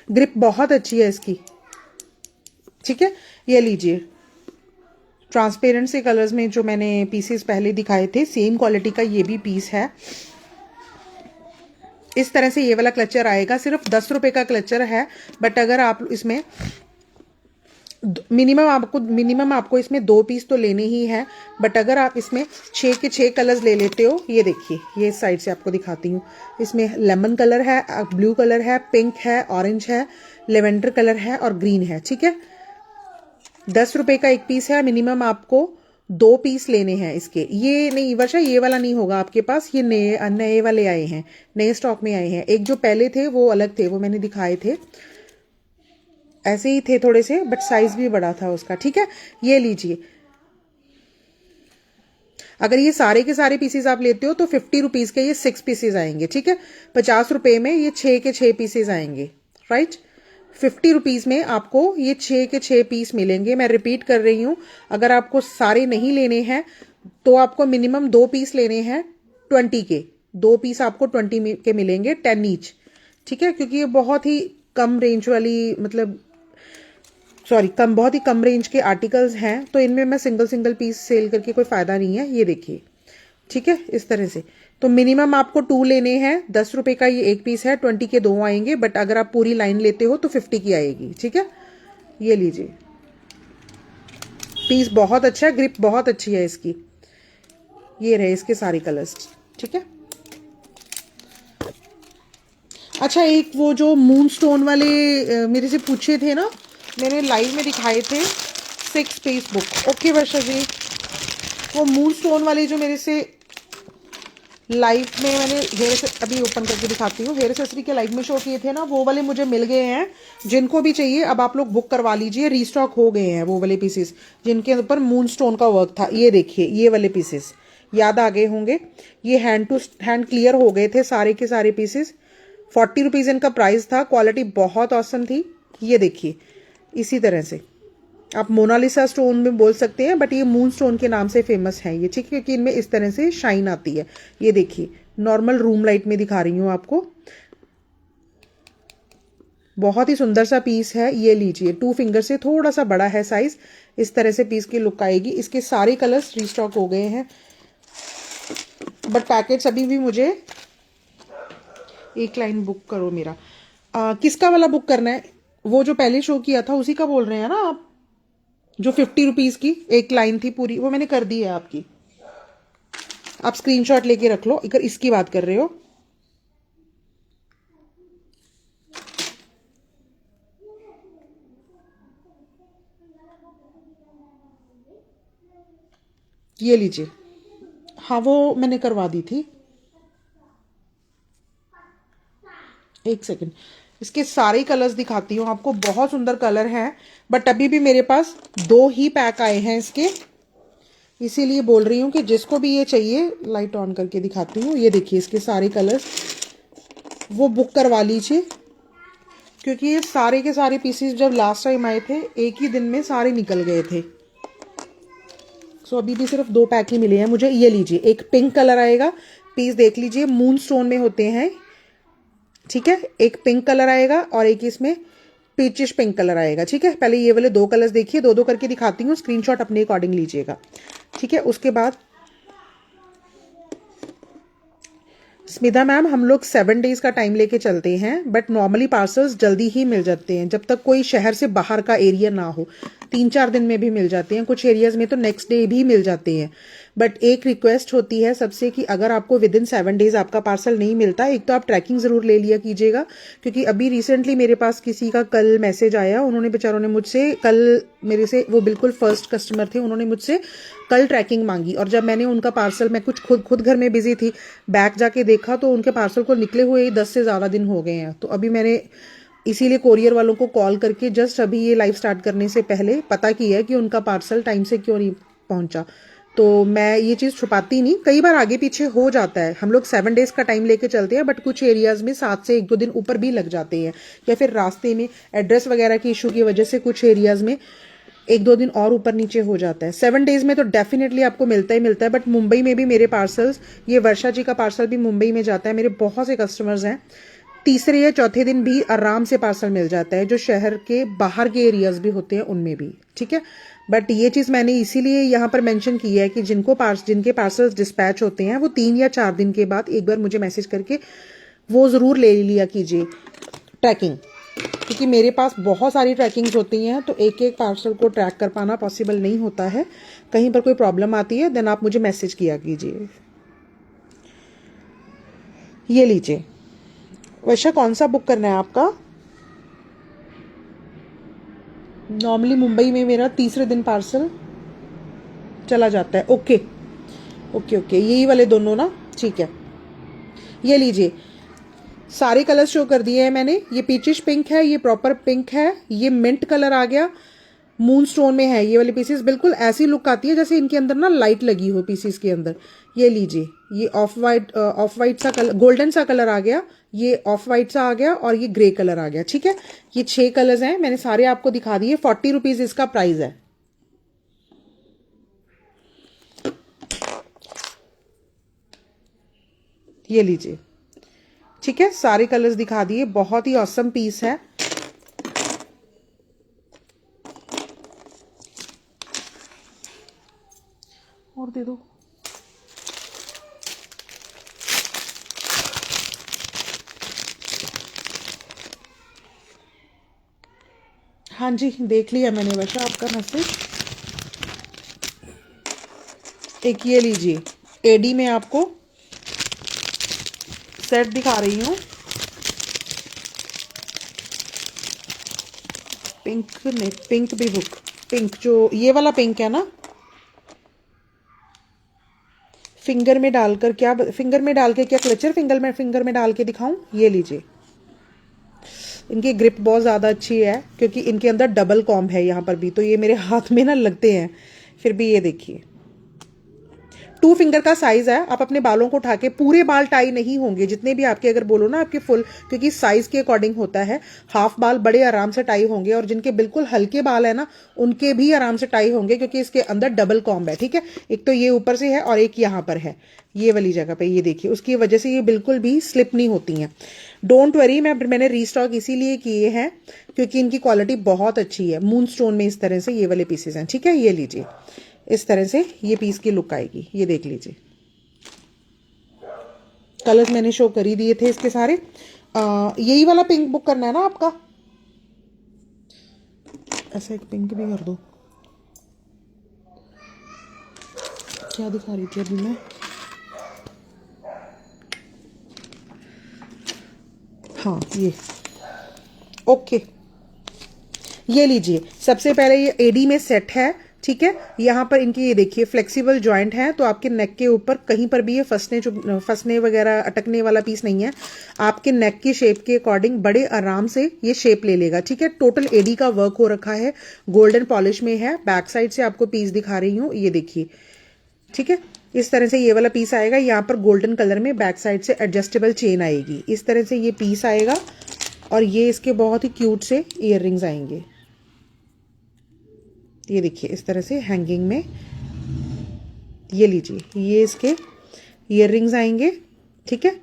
ग्रिप बहुत अच्छी है इसकी, ठीक है। ये लीजिए, ट्रांसपेरेंट से कलर्स में जो मैंने पीसेस पहले दिखाए थे, सेम क्वालिटी का ये भी पीस है। इस तरह से ये वाला क्लचर आएगा, सिर्फ 10 रुपए का क्लचर है। बट अगर आप इसमें मिनिमम आपको इसमें 2 पीस तो लेने ही है। बट अगर आप इसमें 6 के 6 कलर्स ले लेते हो, ये देखिए, ये साइड से आपको दिखाती हूँ, इसमें लेमन कलर है, ब्लू कलर है, पिंक है, ऑरेंज है, लेवेंडर कलर है और ग्रीन है। ठीक है, 10 रुपए का एक पीस है। मिनिमम आपको 2 पीस लेने हैं इसके। ये नहीं वर्षा, ये वाला नहीं होगा आपके पास, ये नए नए वाले आए हैं, नए स्टॉक में आए हैं। एक जो पहले थे वो अलग थे, वो मैंने दिखाए थे, ऐसे ही थे थोड़े से, बट साइज भी बड़ा था उसका। ठीक है, ये लीजिए। अगर ये सारे के सारे पीसेस आप लेते हो तो 50 रुपीज के ये 6 पीसेस आएंगे। ठीक है, 50 रुपए में ये 6 के 6 पीसेस आएंगे। राइट, 50 रुपीज में आपको ये 6 के 6 पीस मिलेंगे। मैं रिपीट कर रही हूं, अगर आपको सारे नहीं लेने हैं तो आपको मिनिमम 2 पीस लेने हैं 20 के। 2 पीस आपको 20 के मिलेंगे, 10 ईच। ठीक है, क्योंकि ये बहुत ही कम रेंज वाली, मतलब बहुत ही कम रेंज के आर्टिकल्स हैं, तो इनमें मैं सिंगल पीस सेल करके कोई फायदा नहीं है। ये देखिए, ठीक है, इस तरह से। तो मिनिमम आपको 2 लेने हैं, 10 रुपए का ये एक पीस है, 20 के 2 आएंगे। बट अगर आप पूरी लाइन लेते हो तो 50 की आएगी। ठीक है, ये लीजिए, पीस बहुत अच्छा है, ग्रिप बहुत अच्छी है इसकी। ये रहे इसके सारे कलर्स। ठीक है, अच्छा, एक वो जो मून स्टोन वाले मेरे से पूछे थे ना, मैंने लाइव में दिखाए थे 6 पीस बुक। ओके वर्षा जी, वो मून स्टोन वाले जो मेरे से लाइव में मैंने हेयर से अभी ओपन करके दिखाती हूँ, हेयर एक्सेसरी के लाइव में शो किए थे ना, वो वाले मुझे मिल गए हैं। जिनको भी चाहिए अब आप लोग बुक करवा लीजिए, रीस्टॉक हो गए हैं वो वाले पीसेस जिनके ऊपर मून स्टोन का वर्क था। ये देखिए, ये वाले पीसेस याद आ गए होंगे, ये हैंड टू हैंड क्लियर हो गए थे सारे के सारे पीसेस। 40 रुपीज इनका प्राइस था, क्वालिटी बहुत ऑसम थी। ये देखिए, इसी तरह से आप मोनालिसा स्टोन में बोल सकते हैं, बट ये मून स्टोन के नाम से फेमस है ये। ठीक है, क्योंकि इनमें इस तरह से शाइन आती है। ये देखिए, नॉर्मल रूम लाइट में दिखा रही हूँ आपको, बहुत ही सुंदर सा पीस है। ये लीजिए, 2 फिंगर से थोड़ा सा बड़ा है साइज, इस तरह से पीस की लुक आएगी। इसके सारे कलर्स रीस्टॉक हो गए हैं, बट पैकेट्स अभी भी मुझे एक लाइन बुक करो मेरा। किसका वाला बुक करना है? वो जो पहले शो किया था उसी का बोल रहे हैं ना आप? जो 50 रुपीज की एक लाइन थी पूरी, वो मैंने कर दी है आपकी। आप स्क्रीनशॉट लेके रख लो अगर इसकी बात कर रहे हो। ये लीजिए, हाँ वो मैंने करवा दी थी। एक सेकंड, इसके सारे कलर्स दिखाती हूँ आपको, बहुत सुंदर कलर है। बट अभी भी मेरे पास 2 ही पैक आए हैं इसके, इसीलिए बोल रही हूँ कि जिसको भी ये चाहिए, लाइट ऑन करके दिखाती हूँ। ये देखिए, इसके सारे कलर्स, वो बुक करवा लीजिए, क्योंकि ये सारे के सारे पीसेस जब लास्ट टाइम आए थे एक ही दिन में सारे निकल गए थे। सो अभी भी सिर्फ 2 पैक ही मिले हैं मुझे। ये लीजिए, एक पिंक कलर आएगा, पीस देख लीजिए, मून स्टोन में होते हैं। ठीक है, एक पिंक कलर आएगा और एक इसमें पीचिश पिंक कलर आएगा। ठीक है, पहले ये वाले 2 कलर्स देखिए, 2 करके दिखाती हूँ, स्क्रीनशॉट अपने अकॉर्डिंग लीजिएगा। ठीक है, उसके बाद स्मिता मैम, हम लोग 7 डेज का टाइम लेके चलते हैं, बट नॉर्मली पार्सल्स जल्दी ही मिल जाते हैं, जब तक कोई शहर से बाहर का एरिया ना हो। 3-4 दिन में भी मिल जाते हैं, कुछ एरियाज में तो नेक्स्ट डे भी मिल जाते हैं। बट एक रिक्वेस्ट होती है सबसे कि अगर आपको विद इन 7 डेज आपका पार्सल नहीं मिलता, एक तो आप ट्रैकिंग जरूर ले लिया कीजिएगा। क्योंकि अभी रिसेंटली मेरे पास किसी का कल मैसेज आया, उन्होंने बेचारों ने मुझसे कल, मेरे से वो बिल्कुल फर्स्ट कस्टमर थे, उन्होंने मुझसे कल ट्रैकिंग मांगी। और जब मैंने उनका पार्सल, मैं कुछ खुद घर में बिजी थी, बैक जाके देखा तो उनके पार्सल को निकले हुए 10 से ज़्यादा दिन हो गए हैं। तो अभी मैंने इसीलिए कोरियर वालों को कॉल करके जस्ट अभी ये लाइव स्टार्ट करने से पहले पता किया है कि उनका पार्सल टाइम से क्यों नहीं पहुंचा। तो मैं ये चीज़ छुपाती नहीं, कई बार आगे पीछे हो जाता है। हम लोग 7 डेज का टाइम लेके चलते हैं, बट कुछ एरियाज में 7 से 1-2 दिन ऊपर भी लग जाते हैं, या फिर रास्ते में एड्रेस वगैरह की इशू की वजह से कुछ एरियाज में 1-2 दिन और ऊपर नीचे हो जाता है। 7 डेज में तो डेफिनेटली आपको मिलता ही मिलता है। बट मुंबई में भी मेरे पार्सल्स, ये वर्षा जी का पार्सल भी मुंबई में जाता है, मेरे बहुत से कस्टमर्स हैं, तीसरे या चौथे दिन भी आराम से पार्सल मिल जाता है, जो शहर के बाहर के एरियाज भी होते हैं उनमें भी। ठीक है, बट ये चीज़ मैंने इसीलिए यहाँ पर मेंशन की है कि जिनके पार्सल्स डिस्पैच होते हैं वो 3 या 4 दिन के बाद एक बार मुझे मैसेज करके वो ज़रूर ले लिया कीजिए ट्रैकिंग, क्योंकि मेरे पास बहुत सारी ट्रैकिंग्स होती हैं तो एक एक पार्सल को ट्रैक कर पाना पॉसिबल नहीं होता है। कहीं पर कोई प्रॉब्लम आती है देन आप मुझे मैसेज किया कीजिए। ये लीजिए। वैसे कौन सा बुक करना है आपका? नॉर्मली मुंबई में मेरा तीसरे दिन पार्सल चला जाता है। ओके ओके ओके, यही वाले दोनों ना, ठीक है। ये लीजिए, सारे कलर शो कर दिए हैं मैंने। ये पीचिश पिंक है, ये प्रॉपर पिंक है, ये मिंट कलर आ गया, मून स्टोन में है ये वाले पीसेस। बिल्कुल ऐसी लुक आती है जैसे इनके अंदर ना लाइट लगी हो पीसेस के अंदर। ये लीजिए, ये ऑफ वाइट सा कलर, गोल्डन सा कलर आ गया, ये ऑफ वाइट सा आ गया और ये ग्रे कलर आ गया, ठीक है। ये 6 कलर्स हैं, मैंने सारे आपको दिखा दिए। 40 रुपीज इसका प्राइस है। ये लीजिए, ठीक है, सारे कलर्स दिखा दिए। बहुत ही ऑसम पीस है। और दे दो। हाँ जी, देख लिया मैंने वैसे आपका मैसेज। एक ये लीजिए, एडी में आपको सेट दिखा रही हूँ। पिंक भी बुक, पिंक जो ये वाला पिंक है ना, फिंगर में डालकर क्या, फिंगर में डाल के क्या, क्लचर फिंगर में डाल के दिखाऊं? ये लीजिए, इनकी ग्रिप बहुत ज़्यादा अच्छी है क्योंकि इनके अंदर डबल कॉम्ब है यहाँ पर भी, तो ये मेरे हाथ में ना लगते हैं फिर भी। ये देखिए, 2 फिंगर का साइज है। आप अपने बालों को उठा के, पूरे बाल टाई नहीं होंगे जितने भी आपके, अगर बोलो ना आपके फुल, क्योंकि साइज के अकॉर्डिंग होता है। हाफ बाल बड़े आराम से टाई होंगे और जिनके बिल्कुल हल्के बाल है ना उनके भी आराम से टाई होंगे, क्योंकि इसके अंदर डबल कॉम्ब है, ठीक है। एक तो ये ऊपर से है और एक यहाँ पर है, ये वाली जगह पे। ये देखिए, उसकी वजह से ये बिल्कुल भी स्लिप नहीं होती हैं। डोंट वरी, मैंने रीस्टॉक इसीलिए किए हैं क्योंकि इनकी क्वालिटी बहुत अच्छी है। मून स्टोन में इस तरह से ये वाले पीसेस हैं, ठीक है। ये लीजिए, इस तरह से ये पीस की लुक आएगी। ये देख लीजिए, कलर्स मैंने शो कर ही दिए थे इसके सारे। यही वाला पिंक बुक करना है ना आपका? ऐसा एक पिंक भी कर दो। क्या दिखा रही थी अभी मैं? हाँ, ये ओके। ये लीजिए, सबसे पहले ये एडी में सेट है, ठीक है। यहाँ पर इनकी ये देखिए फ्लेक्सिबल जॉइंट है, तो आपके नेक के ऊपर कहीं पर भी ये फंसने वगैरह अटकने वाला पीस नहीं है। आपके नेक की शेप के अकॉर्डिंग बड़े आराम से ये शेप ले लेगा, ठीक है। टोटल एडी का वर्क हो रखा है, गोल्डन पॉलिश में है। बैक साइड से आपको पीस दिखा रही हूँ, ये देखिए, ठीक है। इस तरह से ये वाला पीस आएगा। यहाँ पर गोल्डन कलर में बैक साइड से एडजस्टेबल चेन आएगी। इस तरह से ये पीस आएगा और ये इसके बहुत ही क्यूट से ईयर रिंग्स आएंगे। ये देखिए, इस तरह से हैंगिंग में। ये लीजिए, ये इसके ईयर रिंग्स आएंगे, ठीक है।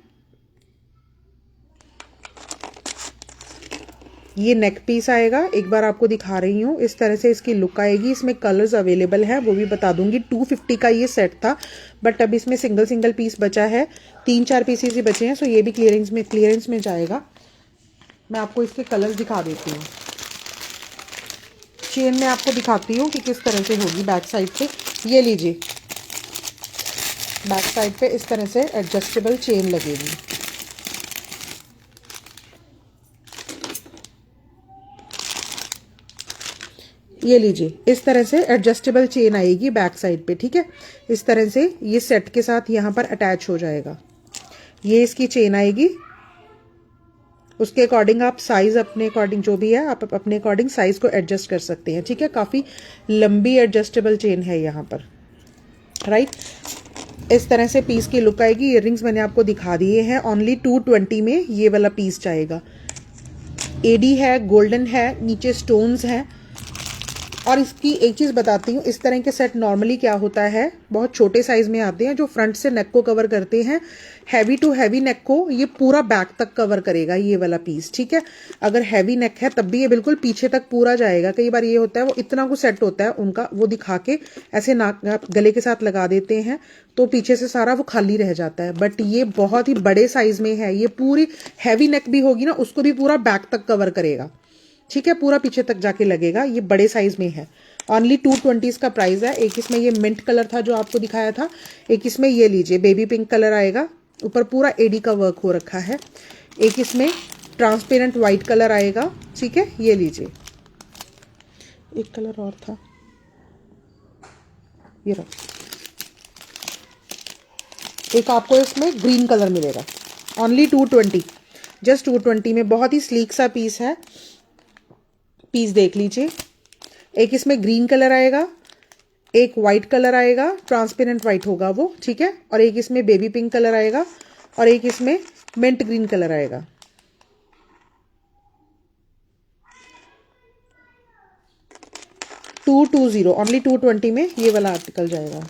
ये नेक पीस आएगा, एक बार आपको दिखा रही हूँ। इस तरह से इसकी लुक आएगी। इसमें कलर्स अवेलेबल हैं, वो भी बता दूंगी। 250 का ये सेट था, बट अब इसमें सिंगल पीस बचा है। 3-4 पीसेस ही बचे हैं, सो ये भी क्लियरेंस में जाएगा। मैं आपको इसके कलर्स दिखा देती हूँ। चेन में आपको दिखाती हूँ कि किस तरह से होगी बैक साइड पे। ये लीजिए, बैक साइड पे इस तरह से एडजस्टेबल चेन लगेगी। ये लीजिए, इस तरह से एडजस्टेबल चेन आएगी बैक साइड पे, ठीक है। इस तरह से ये सेट के साथ यहाँ पर अटैच हो जाएगा। ये इसकी चेन आएगी। उसके अकॉर्डिंग आप साइज अपने अकॉर्डिंग जो भी है आप अपने अकॉर्डिंग साइज को एडजस्ट कर सकते हैं, ठीक है। काफ़ी लंबी एडजस्टेबल चेन है यहाँ पर, राइट। इस तरह से पीस की लुक आएगी। ईयररिंग्स मैंने आपको दिखा दिए हैं। ओनली 220 में ये वाला पीस जाएगा। एडी है, गोल्डन है, नीचे स्टोन्स हैं और इसकी एक चीज़ बताती हूँ, इस तरह के सेट नॉर्मली क्या होता है, बहुत छोटे साइज में आते हैं जो फ्रंट से नेक को कवर करते हैं। हैवी टू हैवी नेक को ये पूरा बैक तक कवर करेगा ये वाला पीस, ठीक है। अगर हैवी नेक है तब भी ये बिल्कुल पीछे तक पूरा जाएगा। कई बार ये होता है वो इतना कुछ सेट होता है उनका, वो दिखा के ऐसे नाक गले के साथ लगा देते हैं तो पीछे से सारा वो खाली रह जाता है। बट ये बहुत ही बड़े साइज में है, ये पूरी हैवी नेक भी होगी ना उसको भी पूरा बैक तक कवर करेगा, ठीक है, पूरा पीछे तक जाके लगेगा। ये बड़े साइज में है। ओनली 220 इसका प्राइस है। एक इसमें ये मिंट कलर था जो आपको दिखाया था, एक इसमें ये लीजिए बेबी पिंक कलर आएगा, ऊपर पूरा एडी का वर्क हो रखा है। एक इसमें ट्रांसपेरेंट वाइट कलर आएगा, ठीक है, ये लीजिए। एक कलर और था, ये रहा। एक आपको इसमें ग्रीन कलर मिलेगा। ओनली 220, जस्ट 220 में बहुत ही स्लीक सा पीस है। पीस देख लीजिए। एक इसमें ग्रीन कलर आएगा, एक वाइट कलर आएगा, ट्रांसपेरेंट वाइट होगा वो, ठीक है, और एक इसमें बेबी पिंक कलर आएगा और एक इसमें मिंट ग्रीन कलर आएगा। $220, ओनली 220 में ये वाला आर्टिकल जाएगा।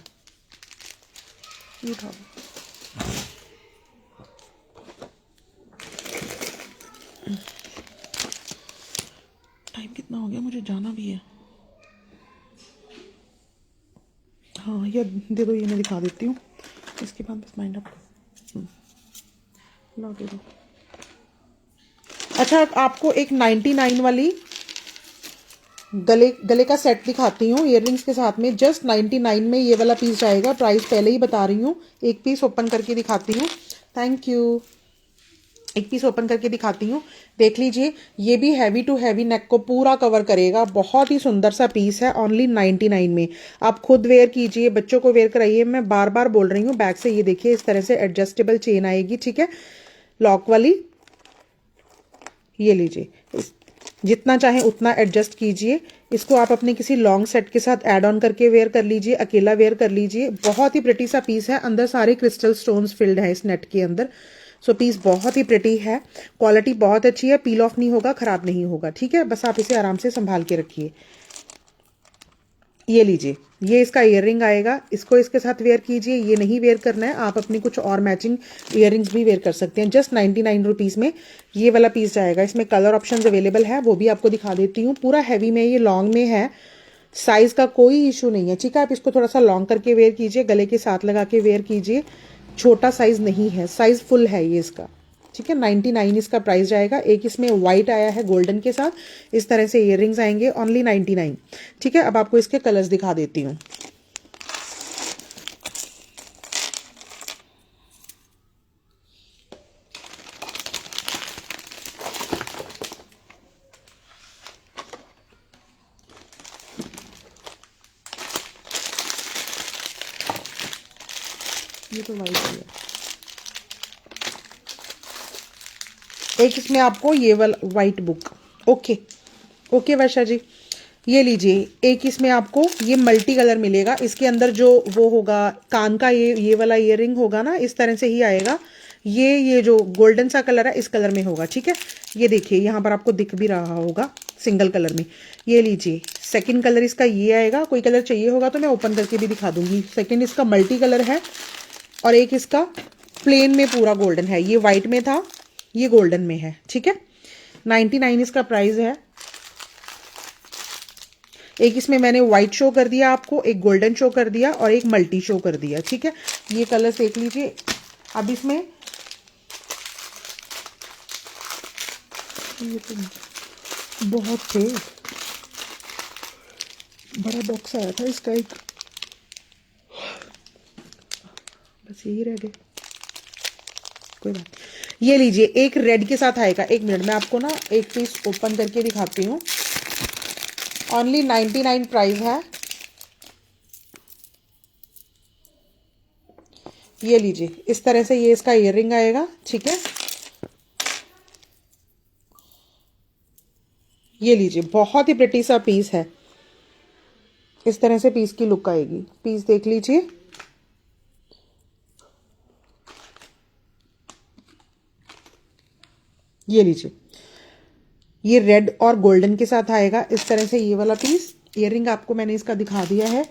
टाइम कितना हो गया, मुझे जाना भी है। हाँ ये दे दो, ये मैं दिखा देती हूँ, इसके बाद बस माइंड अप ला दे दो। अच्छा आपको एक 99 वाली गले का सेट दिखाती हूँ इयररिंग्स के साथ में। जस्ट 99 में ये वाला पीस जाएगा। प्राइस पहले ही बता रही हूँ। एक पीस ओपन करके दिखाती हूँ। Thank you. एक पीस ओपन करके दिखाती हूँ, देख लीजिए। ये भी हैवी टू हैवी नेक को पूरा कवर करेगा। बहुत ही सुंदर सा पीस है। ओनली 99 में आप खुद वेयर कीजिए, बच्चों को वेयर कराइए। मैं बार बार बोल रही हूँ। बैक से ये देखिए इस तरह से एडजस्टेबल चेन आएगी, ठीक है, लॉक वाली। ये लीजिए, जितना चाहे उतना एडजस्ट कीजिए। इसको आप अपने किसी लॉन्ग सेट के साथ ऐड ऑन करके वेयर कर लीजिए, अकेला वेयर कर लीजिए। बहुत ही प्रिटी सा पीस है। अंदर सारे क्रिस्टल स्टोन्स फिल्ड है इस नेट के अंदर। सो पीस बहुत ही प्रिटी है। क्वालिटी बहुत अच्छी है। पील ऑफ नहीं होगा, खराब नहीं होगा, ठीक है। बस आप इसे आराम से संभाल के रखिए। ये लीजिए, ये इसका ईयररिंग आएगा। इसको इसके साथ वेयर कीजिए। ये नहीं वेयर करना है, आप अपनी कुछ और मैचिंग ईयररिंग्स भी वेयर कर सकते हैं। जस्ट 99 रुपीज़ में ये वाला पीस जाएगा। इसमें कलर ऑप्शंस अवेलेबल है, वो भी आपको दिखा देती हूँ। पूरा हैवी में, ये लॉन्ग में है। साइज का कोई इशू नहीं है, ठीक है। आप इसको थोड़ा सा लॉन्ग करके वेयर कीजिए, गले के साथ लगा के वेयर कीजिए। छोटा साइज नहीं है, साइज फुल है ये इसका, ठीक है। 99 इसका प्राइस जाएगा। एक इसमें व्हाइट आया है गोल्डन के साथ, इस तरह से इयररिंग्स आएंगे। ओनली 99, ठीक है। अब आपको इसके कलर्स दिखा देती हूँ। ये तो व्हाइट है। एक इसमें आपको ये वाला व्हाइट बुक, ओके ओके वर्षा जी, ये लीजिए। एक इसमें आपको ये मल्टी कलर मिलेगा। इसके अंदर जो वो होगा कान का, ये वाला ईयररिंग होगा ना, इस तरह से ही आएगा। ये जो गोल्डन सा कलर है इस कलर में होगा, ठीक है। ये देखिए यहाँ पर आपको दिख भी रहा होगा सिंगल कलर में। ये लीजिए, सेकंड कलर इसका ये आएगा। कोई कलर चाहिए होगा तो मैं ओपन करके भी दिखा दूंगी। सेकंड इसका मल्टी कलर है और एक इसका प्लेन में पूरा गोल्डन है। ये व्हाइट में था, ये गोल्डन में है, ठीक है। 99 इसका प्राइस है। एक इसमें मैंने व्हाइट शो कर दिया आपको, एक गोल्डन शो कर दिया और एक मल्टी शो कर दिया, ठीक है। ये कलर देख लीजिए। अब इसमें ये तो बहुत थे, बड़ा बॉक्स आया था इसका एक, बस यही रह गए, कोई बात। ये लीजिए, एक रेड के साथ आएगा। एक मिनट, मैं आपको ना एक पीस ओपन करके दिखाती हूँ। ओनली 99 प्राइस है। ये लीजिए, इस तरह से ये इसका ईयररिंग आएगा, ठीक है। ये लीजिए, बहुत ही प्रिटी सा पीस है। इस तरह से पीस की लुक आएगी। पीस देख लीजिए। ये लीजिए, ये रेड और गोल्डन के साथ आएगा इस तरह से ये वाला पीस। ईयररिंग आपको मैंने इसका दिखा दिया है।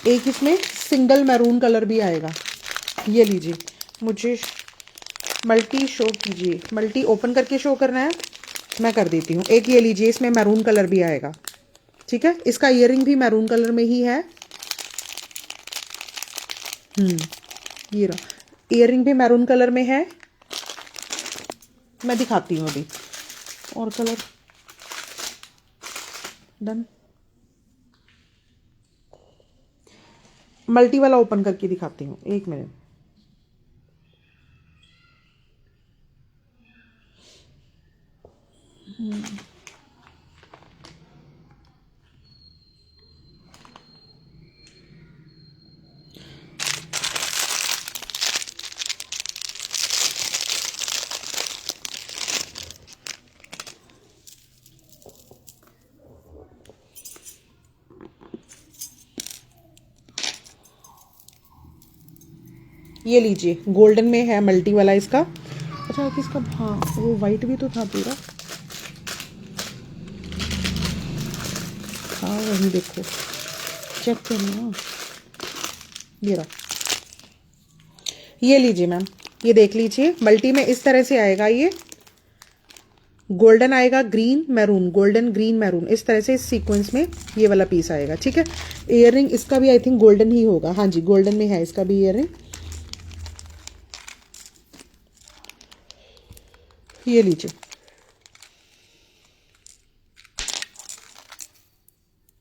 एक इसमें सिंगल मैरून कलर भी आएगा। ये लीजिए, मुझे मल्टी शो कीजिए, मल्टी ओपन करके शो करना है, मैं कर देती हूँ। एक ये लीजिए, इसमें मैरून कलर भी आएगा, ठीक है। इसका ईयररिंग भी मैरून कलर में ही है। ये रहा, ईयररिंग भी मैरून कलर में है। मैं दिखाती हूँ अभी और कलर। डन। मल्टी वाला ओपन करके दिखाती हूँ, एक मिनट। ये लीजिए, गोल्डन में है मल्टी वाला इसका। अच्छा इसका, हाँ वो वाइट भी तो था पूरा। हाँ वही देखो, चेक करना। ये रहा, ये लीजिए मैम, ये देख लीजिए, मल्टी में इस तरह से आएगा। ये गोल्डन आएगा, green maroon, golden green maroon, इस तरह से इस सीक्वेंस में ये वाला पीस आएगा, ठीक है। ईयररिंग इसका भी आई थिंक गोल्डन ही होगा। हाँ जी, गोल्डन में है इसका भी ईयररिंग। ये लीजिए,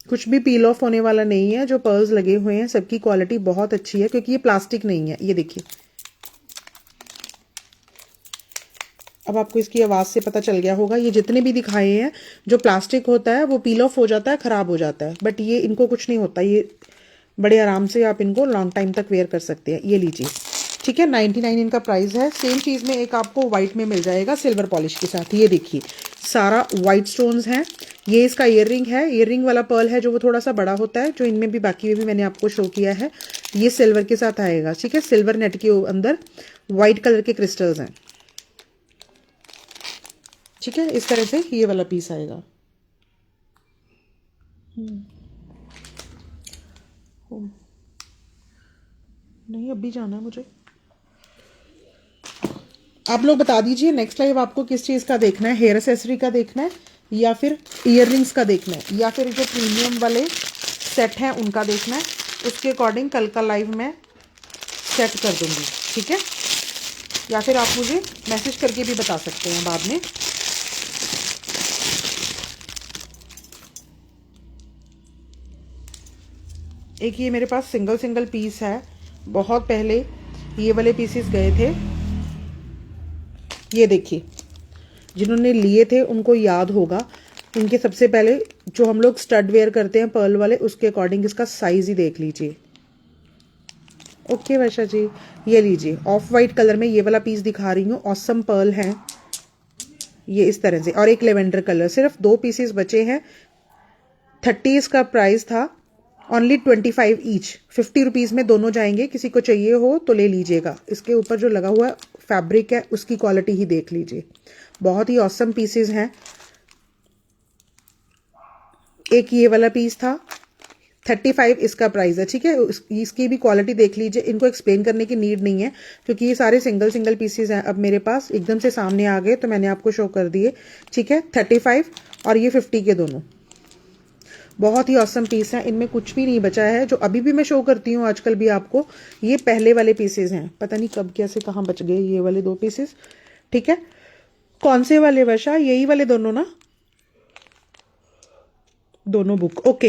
कुछ भी पील ऑफ होने वाला नहीं है। जो पर्ल्स लगे हुए हैं सबकी क्वालिटी बहुत अच्छी है, क्योंकि ये प्लास्टिक नहीं है। ये देखिए, अब आपको इसकी आवाज से पता चल गया होगा। ये जितने भी दिखाए हैं, जो प्लास्टिक होता है वो पील ऑफ हो जाता है, खराब हो जाता है, बट ये इनको कुछ नहीं होता। ये बड़े आराम से आप इनको लॉन्ग टाइम तक वेयर कर सकते हैं। ये लीजिए, ठीक है, 99 इनका प्राइस है। सेम चीज में एक आपको व्हाइट में मिल जाएगा सिल्वर पॉलिश के साथ। ये देखिए, सारा व्हाइट स्टोन्स हैं। ये इसका ईयररिंग है। ईयररिंग वाला पर्ल है जो वो थोड़ा सा बड़ा होता है, जो इनमें भी बाकी में भी मैंने आपको शो किया है। ये सिल्वर के साथ आएगा, ठीक है। सिल्वर नेट के अंदर व्हाइट कलर के क्रिस्टल्स हैं, ठीक है। इस तरह से ये वाला पीस आएगा। नहीं, अभी जाना है मुझे। आप लोग बता दीजिए नेक्स्ट लाइव आपको किस चीज का देखना है। हेयर एक्सेसरी का देखना है, या फिर ईयररिंग्स का देखना है, या फिर जो प्रीमियम वाले सेट हैं उनका देखना है। उसके अकॉर्डिंग कल का लाइव मैं सेट कर दूंगी, ठीक है। या फिर आप मुझे मैसेज करके भी बता सकते हैं बाद में। एक ये मेरे पास सिंगल सिंगल पीस है, बहुत पहले ये वाले पीसेस गए थे। ये देखिए, जिन्होंने लिए थे उनको याद होगा। इनके सबसे पहले जो हम लोग स्टड वेयर करते हैं पर्ल वाले, उसके अकॉर्डिंग इसका साइज ही देख लीजिए। ओके वर्षा जी, ये लीजिए, ऑफ वाइट कलर में ये वाला पीस दिखा रही हूँ। ऑसम पर्ल है ये इस तरह से, और एक लेवेंडर कलर। सिर्फ 2 पीसेस बचे हैं। 30 इसका प्राइस था, ओनली 25 ईच। 50 रुपीज़ में दोनों जाएंगे। किसी को चाहिए हो तो ले लीजिएगा। इसके ऊपर जो लगा हुआ फैब्रिक है उसकी क्वालिटी ही देख लीजिए, बहुत ही ऑसम पीसेस हैं। एक ये वाला पीस था, 35 इसका प्राइस है, ठीक है। इसकी भी क्वालिटी देख लीजिए। इनको एक्सप्लेन करने की नीड नहीं है, क्योंकि ये सारे सिंगल सिंगल पीसेस हैं। अब मेरे पास एकदम से सामने आ गए तो मैंने आपको शो कर दिए, ठीक है। 35 और ये 50 के दोनों बहुत ही ऑसम पीस हैं। इनमें कुछ भी नहीं बचा है। जो अभी भी मैं शो करती हूँ आजकल भी आपको, ये पहले वाले पीसेस हैं। पता नहीं कब कैसे कहाँ बच गए ये वाले 2 पीसेस, ठीक है। कौन से वाले वर्षा? यही वाले दोनों ना, दोनों बुक, ओके।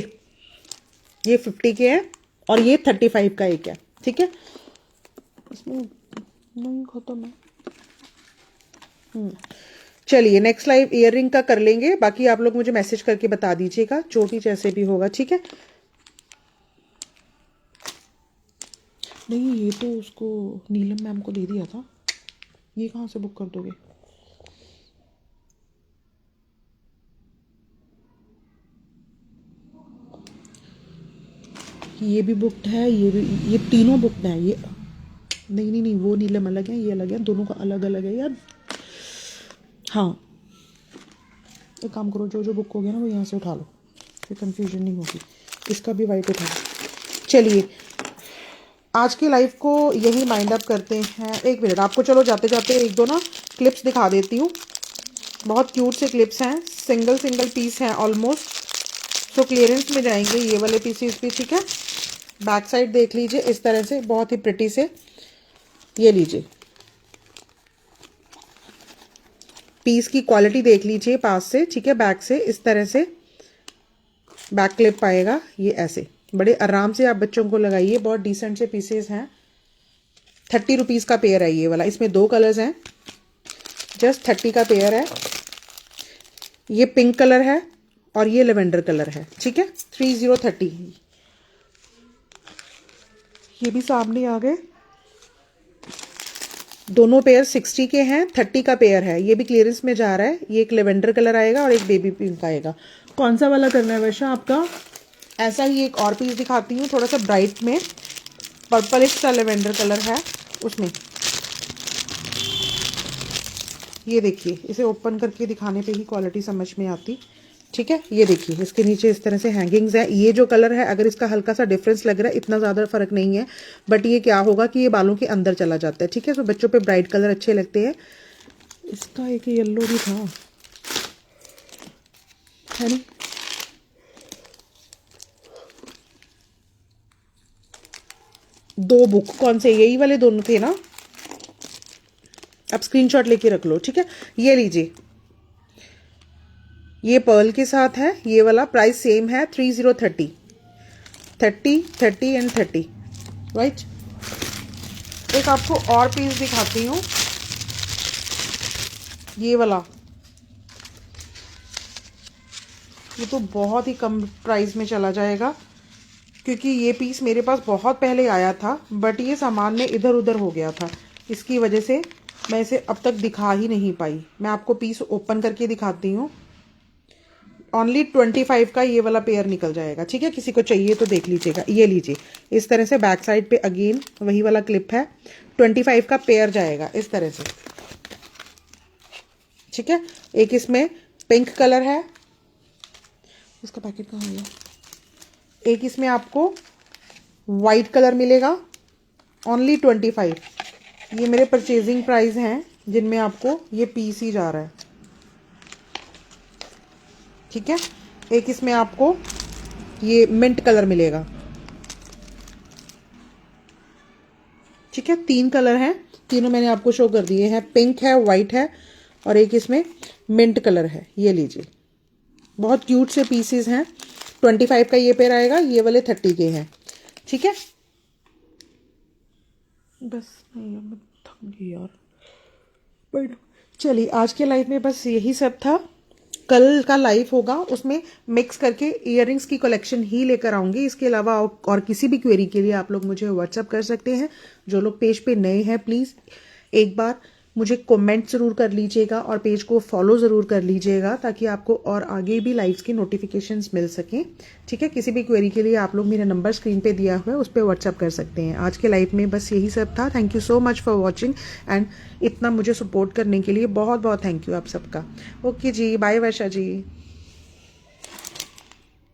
ये 50 के हैं और ये 35 का एक है, ठीक है। इसमें नहीं खत्म है। चलिए नेक्स्ट लाइव ईयररिंग का कर लेंगे। बाकी आप लोग मुझे मैसेज करके बता दीजिएगा, चोटी जैसे भी होगा, ठीक है। नहीं, ये तो उसको नीलम मैम को दे दिया था। ये कहाँ से बुक कर दोगे? ये भी बुकड है, ये तीनों बुकड है। ये नहीं नहीं नहीं, वो नीलम अलग है, ये अलग है, दोनों का अलग अलग है यार। हाँ, एक काम करो, जो जो बुक हो गया ना वो यहाँ से उठा लो। फिर कंफ्यूजन नहीं होगी। इसका भी वाइट उठा। चलिए आज की लाइफ को यही माइंड अप करते हैं। एक मिनट, आपको चलो जाते जाते एक दो ना क्लिप्स दिखा देती हूँ। बहुत क्यूट से क्लिप्स हैं, सिंगल सिंगल पीस हैं ऑलमोस्ट, तो क्लियरेंस में जाएंगे ये वाले पीसेस भी, ठीक है। बैक साइड देख लीजिए इस तरह से, बहुत ही प्रिटी से। ये लीजिए, पीस की क्वालिटी देख लीजिए पास से, ठीक है। बैक से इस तरह से बैक क्लिप आएगा, ये ऐसे बड़े आराम से आप बच्चों को लगाइए। बहुत डिसेंट से पीसेस हैं। 30 रुपीज़ का पेयर है ये वाला। इसमें 2 कलर्स हैं, जस्ट 30 का पेयर है। ये पिंक कलर है और ये लेवेंडर कलर है, ठीक है। 3030। ये भी सामने आ गए। दोनों पेयर 60 के हैं, 30 का पेयर है। ये भी क्लियरेंस में जा रहा है। ये एक लेवेंडर कलर आएगा और एक बेबी पिंक आएगा। कौन सा वाला करना है वर्षा आपका? ऐसा ही एक और पीस दिखाती हूँ, थोड़ा सा ब्राइट में, पर्पलिश सा लेवेंडर कलर है उसमें। ये देखिए, इसे ओपन करके दिखाने पे ही क्वालिटी समझ में आती, ठीक है। ये देखिए, इसके नीचे इस तरह से हैंगिंग्स है। ये जो कलर है, अगर इसका हल्का सा डिफरेंस लग रहा है, इतना ज़्यादा फर्क नहीं है, बट ये क्या होगा कि ये बालों के अंदर चला जाता है, ठीक है। तो बच्चों पे ब्राइट कलर अच्छे लगते हैं। इसका एक येलो भी था, है ना। दो बुक कौन से, यही वाले दोनों थे ना। आप स्क्रीनशॉट लेके रख लो, ठीक है। ये लीजिए, ये पर्ल के साथ है। ये वाला प्राइस सेम है, 3030, 30 एंड 30, राइट। एक आपको और पीस दिखाती हूँ, ये वाला। ये तो बहुत ही कम प्राइस में चला जाएगा, क्योंकि ये पीस मेरे पास बहुत पहले आया था, बट ये सामान में इधर उधर हो गया था। इसकी वजह से मैं इसे अब तक दिखा ही नहीं पाई। मैं आपको पीस ओपन करके दिखाती हूँ। ओनली 25 का ये वाला पेयर निकल जाएगा, ठीक है। किसी को चाहिए तो देख लीजिएगा। ये लीजिए, इस तरह से बैक साइड पे अगेन वही वाला क्लिप है। 25 का पेयर जाएगा इस तरह से, ठीक है। एक इसमें पिंक कलर है, इसका पैकेट कहाँ है। एक इसमें आपको वाइट कलर मिलेगा, ओनली 25। ये मेरे परचेजिंग प्राइस हैं जिनमें आपको ये पीस ही जा रहा है, ठीक है। एक इसमें आपको ये मिंट कलर मिलेगा, ठीक है। 3 कलर हैं, तीनों मैंने आपको शो कर दिए हैं। पिंक है, वाइट है और एक इसमें मिंट कलर है। ये लीजिए, बहुत क्यूट से पीसेस हैं। 25 का ये पेयर आएगा, ये वाले 30 के हैं, ठीक है। बस नहीं, मैं थक गई यार। बट चलिए, आज के लाइफ में बस यही सब था। कल का लाइव होगा, उसमें मिक्स करके इयररिंग्स की कलेक्शन ही लेकर आऊंगी। इसके अलावा और किसी भी क्वेरी के लिए आप लोग मुझे व्हाट्सअप कर सकते हैं। जो लोग पेज पे नए हैं, प्लीज़ एक बार मुझे कमेंट ज़रूर कर लीजिएगा और पेज को फॉलो ज़रूर कर लीजिएगा, ताकि आपको और आगे भी लाइव्स की नोटिफिकेशंस मिल सकें, ठीक है। किसी भी क्वेरी के लिए आप लोग मेरा नंबर स्क्रीन पे दिया हुआ है, उस पर व्हाट्सअप कर सकते हैं। आज के लाइव में बस यही सब था। Thank you so much for watching and इतना मुझे सपोर्ट करने के लिए बहुत बहुत थैंक यू आप सबका। ओके जी, बाय वर्षा जी।